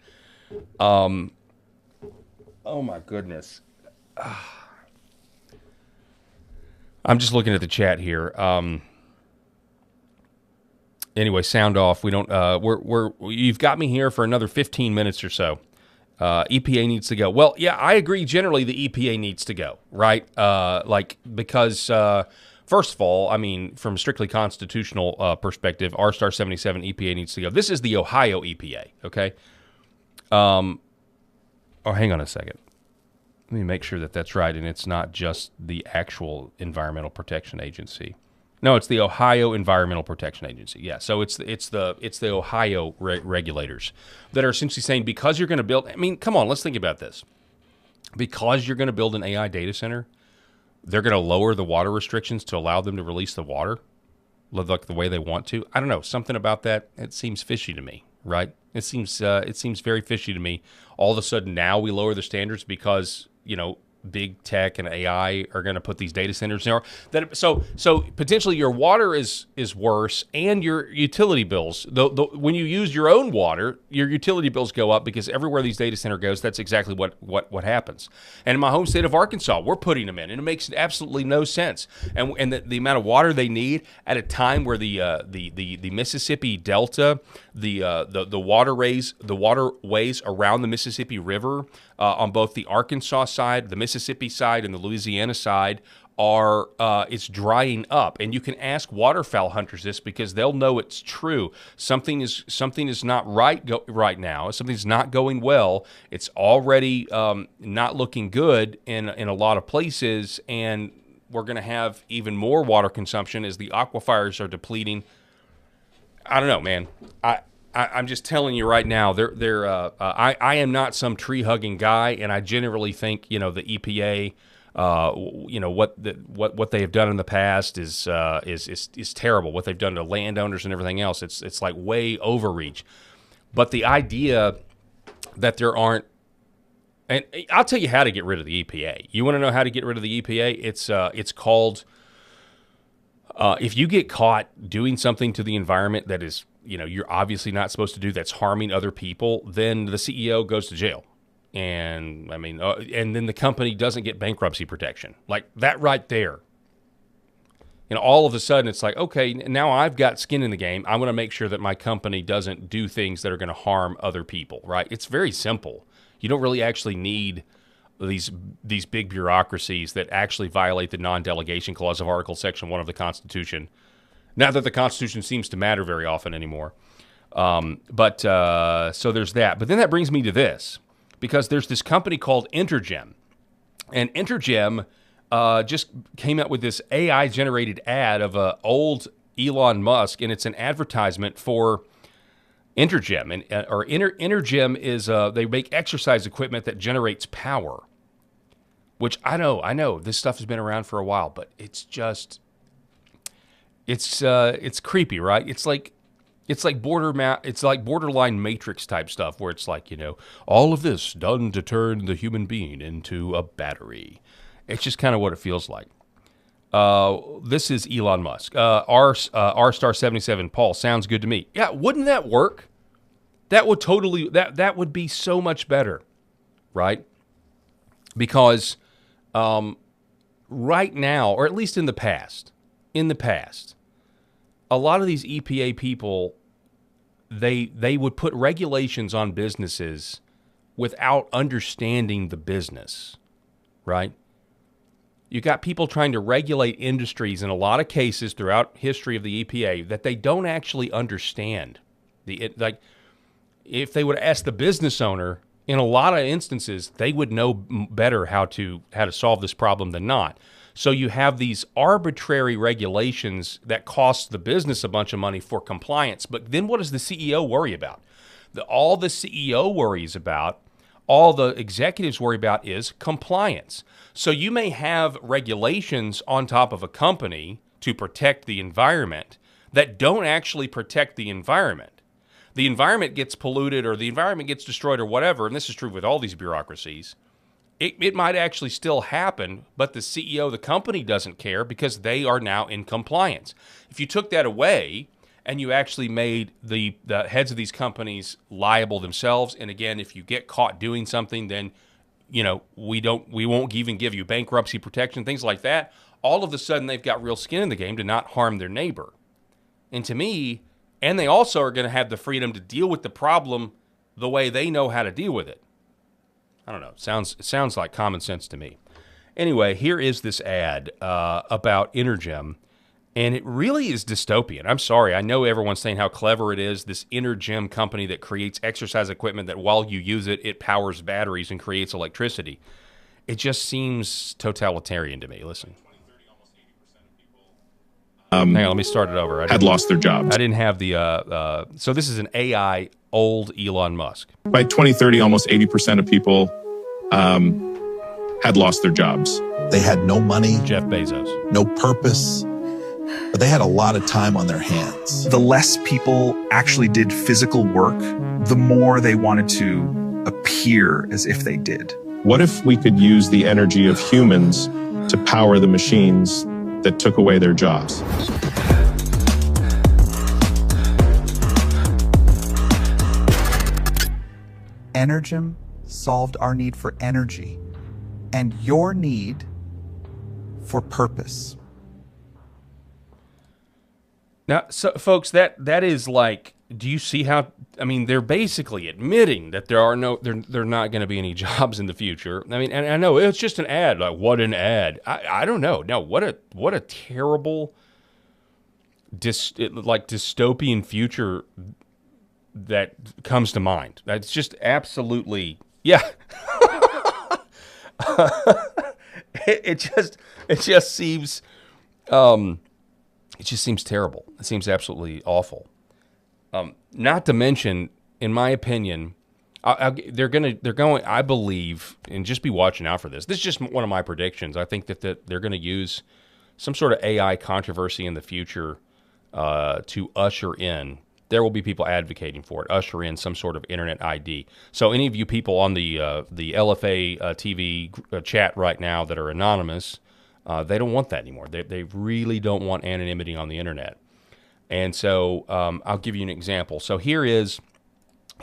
Oh my goodness. I'm just looking at the chat here. Anyway, sound off. We don't. You've got me here for another 15 minutes or so. EPA needs to go. Well, yeah, I agree. Generally, the EPA needs to go, right? Because first of all, I mean, from a strictly constitutional perspective, R-star 77 EPA needs to go. This is the Ohio EPA, okay? Oh, hang on a second. Let me make sure that that's right, and it's not just the actual Environmental Protection Agency. No, it's the Ohio Environmental Protection Agency. Yeah, so it's the Ohio regulators that are essentially saying because you're going to build. I mean, come on, let's think about this. Because you're going to build an AI data center, they're going to lower the water restrictions to allow them to release the water, like the way they want to. I don't know, something about that. It seems fishy to me, right? It seems very fishy to me. All of a sudden now we lower the standards because big tech and AI are going to put these data centers in there. So potentially your water is worse, and your utility bills. When you use your own water, your utility bills go up because everywhere these data center goes, that's exactly what happens. And in my home state of Arkansas, we're putting them in, and it makes absolutely no sense. And the amount of water they need at a time where the Mississippi Delta, the waterways around the Mississippi River on both the Arkansas side, the Mississippi side, and the Louisiana side it's drying up. And you can ask waterfowl hunters this because they'll know it's true. Something is not right now. Something's not going well. It's already not looking good in a lot of places, and we're going to have even more water consumption as the aquifers are depleting. I don't know, man. I'm just telling you right now. I am not some tree hugging guy, and I generally think the EPA, what they have done in the past is terrible. What they've done to landowners and everything else, it's like way overreach. But the idea that there aren't, and I'll tell you how to get rid of the EPA. You want to know how to get rid of the EPA? It's called If you get caught doing something to the environment that is, you're obviously not supposed to do, that's harming other people, then the CEO goes to jail. And and then the company doesn't get bankruptcy protection. Like that right there. All of a sudden it's like, okay, now I've got skin in the game. I want to make sure that my company doesn't do things that are going to harm other people, right? It's very simple. You don't really actually need these big bureaucracies that actually violate the non-delegation clause of Article Section 1 of the Constitution. Not that the Constitution seems to matter very often anymore. So there's that. But then that brings me to this, because there's this company called Intergem. And Intergem just came out with this AI-generated ad of old Elon Musk, and it's an advertisement for Intergem. Intergem is they make exercise equipment that generates power, which I know this stuff has been around for a while, but it's just it's creepy, right? It's like borderline Matrix type stuff, where it's like, all of this done to turn the human being into a battery. It's just kind of what it feels like. This is Elon Musk. R-Star77, Paul, sounds good to me. Yeah, wouldn't that work? That would totally, that would be so much better, right? Because right now, or at least in the past, a lot of these EPA people, they would put regulations on businesses without understanding the business, right? You got people trying to regulate industries in a lot of cases throughout history of the EPA that they don't actually understand. If they would ask the business owner, in a lot of instances, they would know better how to solve this problem than not. So you have these arbitrary regulations that cost the business a bunch of money for compliance. But then what does the CEO worry about? All the CEO worries about, all the executives worry about is compliance. So you may have regulations on top of a company to protect the environment that don't actually protect the environment. The environment gets polluted or the environment gets destroyed or whatever, and this is true with all these bureaucracies. It might actually still happen, but the CEO of the company doesn't care because they are now in compliance. If you took that away and you actually made the heads of these companies liable themselves, and again, if you get caught doing something, then we won't even give you bankruptcy protection, things like that. All of a sudden, they've got real skin in the game to not harm their neighbor. And to me, and they also are going to have the freedom to deal with the problem the way they know how to deal with it. I don't know. It sounds like common sense to me. Anyway, here is this ad about Intergem, and it really is dystopian. I'm sorry. I know everyone's saying how clever it is, this Intergem company that creates exercise equipment that while you use it, it powers batteries and creates electricity. It just seems totalitarian to me. Listen. Hang on, let me start it over. Had lost their jobs. I didn't have the... so this is an AI old Elon Musk. By 2030, almost 80% of people had lost their jobs. They had no money. Jeff Bezos. No purpose. But they had a lot of time on their hands. The less people actually did physical work, the more they wanted to appear as if they did. What if we could use the energy of humans to power the machines that took away their jobs? Energem solved our need for energy and your need for purpose. Now, so folks, that is like, do you see how? I mean, they're basically admitting that there are they're not going to be any jobs in the future. I mean, and I know it's just an ad. Like, what an ad! I don't know. No, what a terrible, dystopian future that comes to mind. That's just absolutely, yeah. It just seems. It just seems terrible. It seems absolutely awful. Not to mention, in my opinion, they're going. I believe, and just be watching out for this. This is just one of my predictions. I think that they're going to use some sort of AI controversy in the future to usher in. There will be people advocating for it. Usher in some sort of internet ID. So any of you people on the LFA TV chat right now that are anonymous. They don't want that anymore. They really don't want anonymity on the internet. And so I'll give you an example. So here's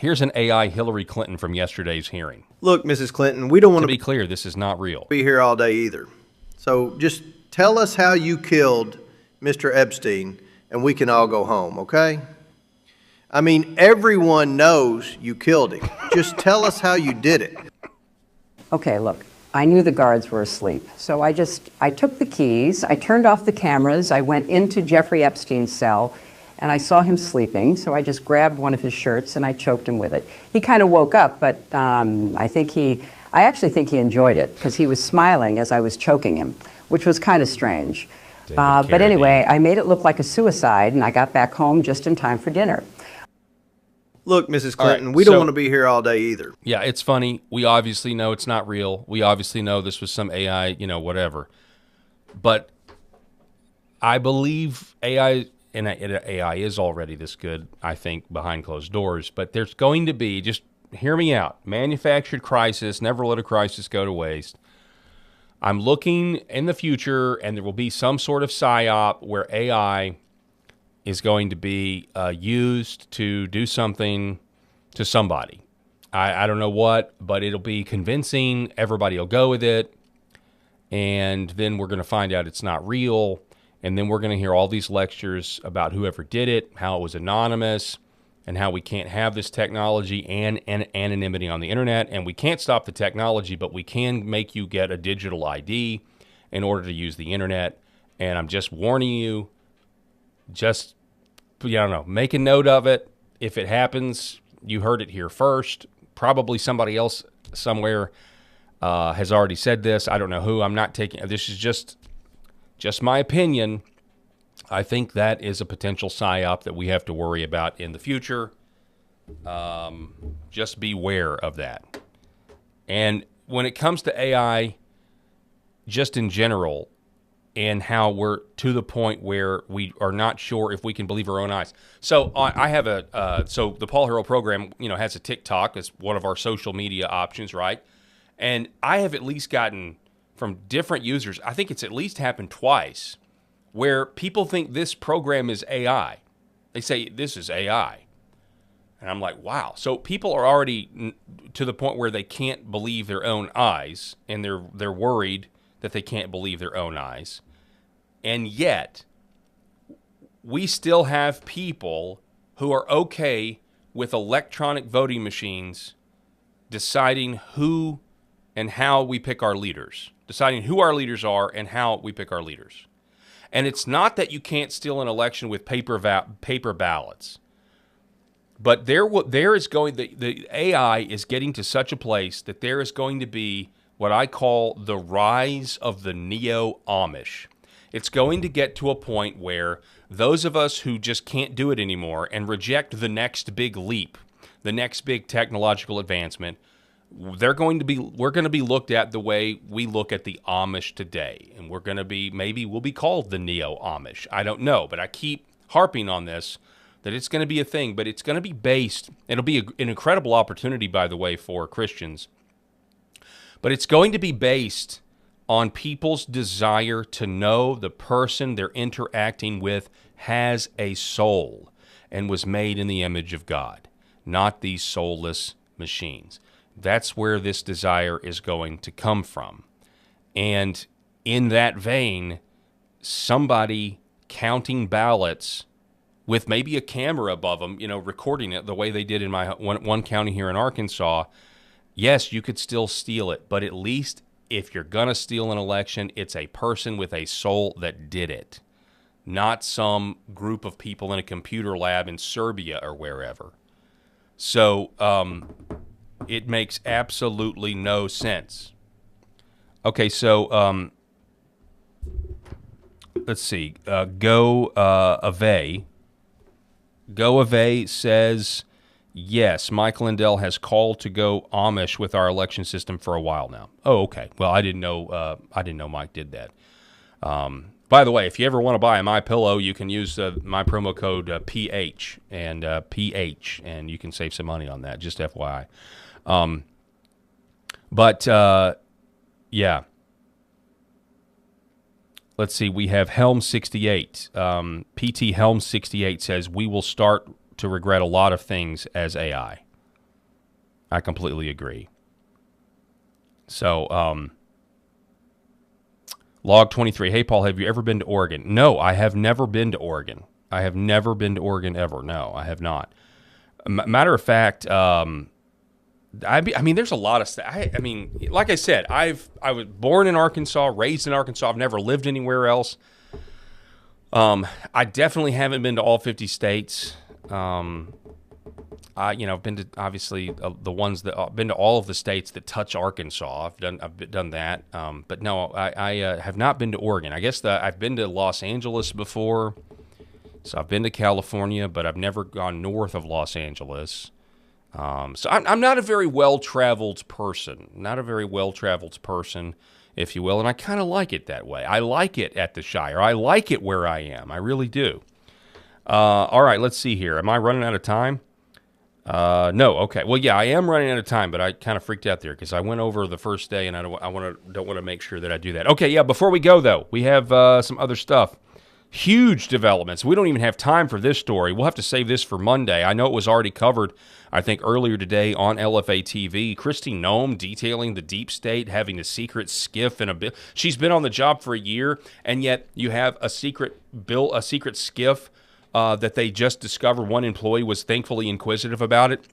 an AI Hillary Clinton from yesterday's hearing. Look, Mrs. Clinton, we don't want to be clear, this is not real. Be here all day either. So just tell us how you killed Mr. Epstein, and we can all go home, okay? I mean, everyone knows you killed him. Just tell us how you did it. Okay, look, I knew the guards were asleep. So I took the keys, I turned off the cameras, I went into Jeffrey Epstein's cell, and I saw him sleeping, so I just grabbed one of his shirts and I choked him with it. He kind of woke up, but I actually think he enjoyed it because he was smiling as I was choking him, which was kind of strange. But anyway, I made it look like a suicide, and I got back home just in time for dinner. Look, Mrs. Clinton, we don't want to be here all day either. Yeah, it's funny. We obviously know it's not real. We obviously know this was some AI, whatever. But I believe AI, and AI is already this good, I think, behind closed doors. But there's going to be, just hear me out, manufactured crisis, never let a crisis go to waste. I'm looking in the future, and there will be some sort of psyop where AI is going to be used to do something to somebody. I don't know what, but it'll be convincing. Everybody will go with it. And then we're going to find out it's not real. And then we're going to hear all these lectures about whoever did it, how it was anonymous, and how we can't have this technology and anonymity on the internet. And we can't stop the technology, but we can make you get a digital ID in order to use the internet. And I'm just warning you, just, I don't know, make a note of it. If it happens, you heard it here first. Probably somebody else somewhere has already said this. I don't know who. I'm not taking, this is just my opinion. I think that is a potential psyop that we have to worry about in the future. Just beware of that. And when it comes to AI, just in general, and how we're to the point where we are not sure if we can believe our own eyes. So I have so the Paul Harrell program, has a TikTok as one of our social media options, right? And I have at least gotten from different users, I think it's at least happened twice, where people think this program is AI. They say, this is AI. And I'm like, wow. So people are already to the point where they can't believe their own eyes, and they're worried that they can't believe their own eyes. And yet, we still have people who are okay with electronic voting machines deciding who and how we pick our leaders, deciding who our leaders are and how we pick our leaders. And it's not that you can't steal an election with paper ballots, but there is going, the AI is getting to such a place that there is going to be what I call the rise of the neo-Amish. It's going to get to a point where those of us who just can't do it anymore and reject the next big leap, the next big technological advancement, we're going to be looked at the way we look at the Amish today. And we're going to be, maybe we'll be called the neo-Amish. I don't know, but I keep harping on this, that it's going to be a thing, but it's going to be based, it'll be an incredible opportunity, by the way, for Christians. But it's going to be based on people's desire to know the person they're interacting with has a soul and was made in the image of God, not these soulless machines. That's where this desire is going to come from. And in that vein, somebody counting ballots with maybe a camera above them, recording it the way they did in my one county here in Arkansas, yes, you could still steal it, but at least if you're going to steal an election, it's a person with a soul that did it, not some group of people in a computer lab in Serbia or wherever. So it makes absolutely no sense. Okay, so let's see. Go Away says, yes, Mike Lindell has called to go Amish with our election system for a while now. Oh, okay. Well, I didn't know Mike did that. By the way, if you ever want to buy a MyPillow, you can use my promo code PH and PH, and you can save some money on that. Just FYI. Yeah. Let's see. We have Helm 68. PT Helm 68 says, we will start to regret a lot of things as AI. I completely agree. So, Log 23. Hey, Paul, have you ever been to Oregon? No, I have never been to Oregon. I have never been to Oregon ever. No, I have not. Matter of fact, I mean, there's a lot of stuff. I mean, like I said, I was born in Arkansas, raised in Arkansas. I've never lived anywhere else. I definitely haven't been to all 50 states. I've been to obviously the ones that been to all of the states that touch Arkansas. I've done that. But no, I have not been to Oregon. I guess I've been to Los Angeles before. So I've been to California, but I've never gone north of Los Angeles. So I'm not a very well-traveled person. Not a very well-traveled person, if you will. And I kind of like it that way. I like it at the Shire. I like it where I am. I really do. All right, let's see here. Am I running out of time? No. Okay. Well, yeah, I am running out of time, but I kind of freaked out there because I went over the first day, and I don't want to make sure that I do that. Okay. Yeah. Before we go, though, we have some other stuff. Huge developments. We don't even have time for this story. We'll have to save this for Monday. I know it was already covered, I think, earlier today on LFA TV. Kristi Noem detailing the deep state having a secret skiff and a bill. She's been on the job for a year, and yet you have a secret skiff that they just discovered. One employee was thankfully inquisitive about it,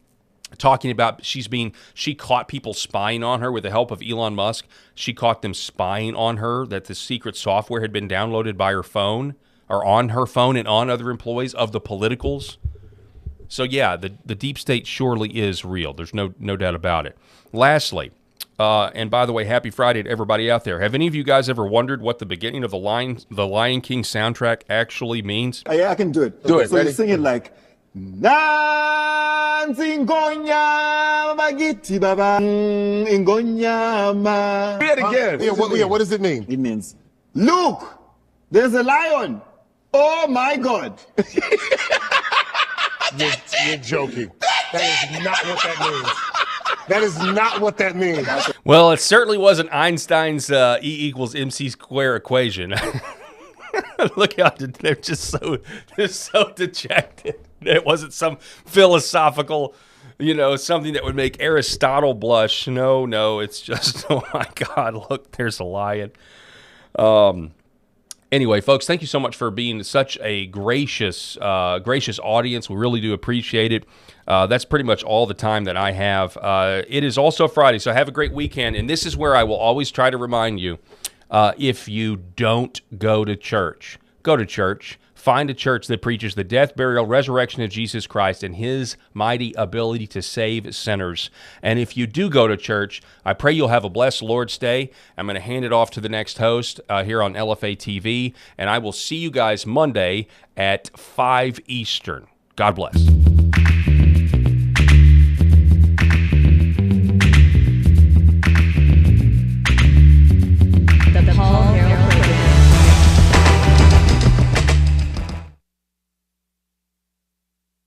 talking about she caught people spying on her with the help of Elon Musk. She caught them spying on her, that the secret software had been downloaded by her phone or on her phone and on other employees of the politicals. So yeah, the deep state surely is real. There's no doubt about it. Lastly, and by the way, happy Friday to everybody out there. Have any of you guys ever wondered what the beginning of the Lion King soundtrack actually means? Yeah, I can do it. Do it. So Ready? you sing it like Ingonyama. Say it again. What does it mean? It means, look, there's a lion. Oh my God. You're joking. That is not what that means. That is not what that means. Well, it certainly wasn't Einstein's E equals MC square equation. Look how they're so dejected. It wasn't some philosophical, something that would make Aristotle blush. No, it's just, oh my God, look, there's a lion. Anyway, folks, thank you so much for being such a gracious audience. We really do appreciate it. That's pretty much all the time that I have. It is also Friday, so have a great weekend. And this is where I will always try to remind you, if you don't go to church, go to church. Find a church that preaches the death, burial, resurrection of Jesus Christ and his mighty ability to save sinners. And if you do go to church, I pray you'll have a blessed Lord's Day. I'm going to hand it off to the next host here on LFA TV, and I will see you guys Monday at 5 Eastern. God bless.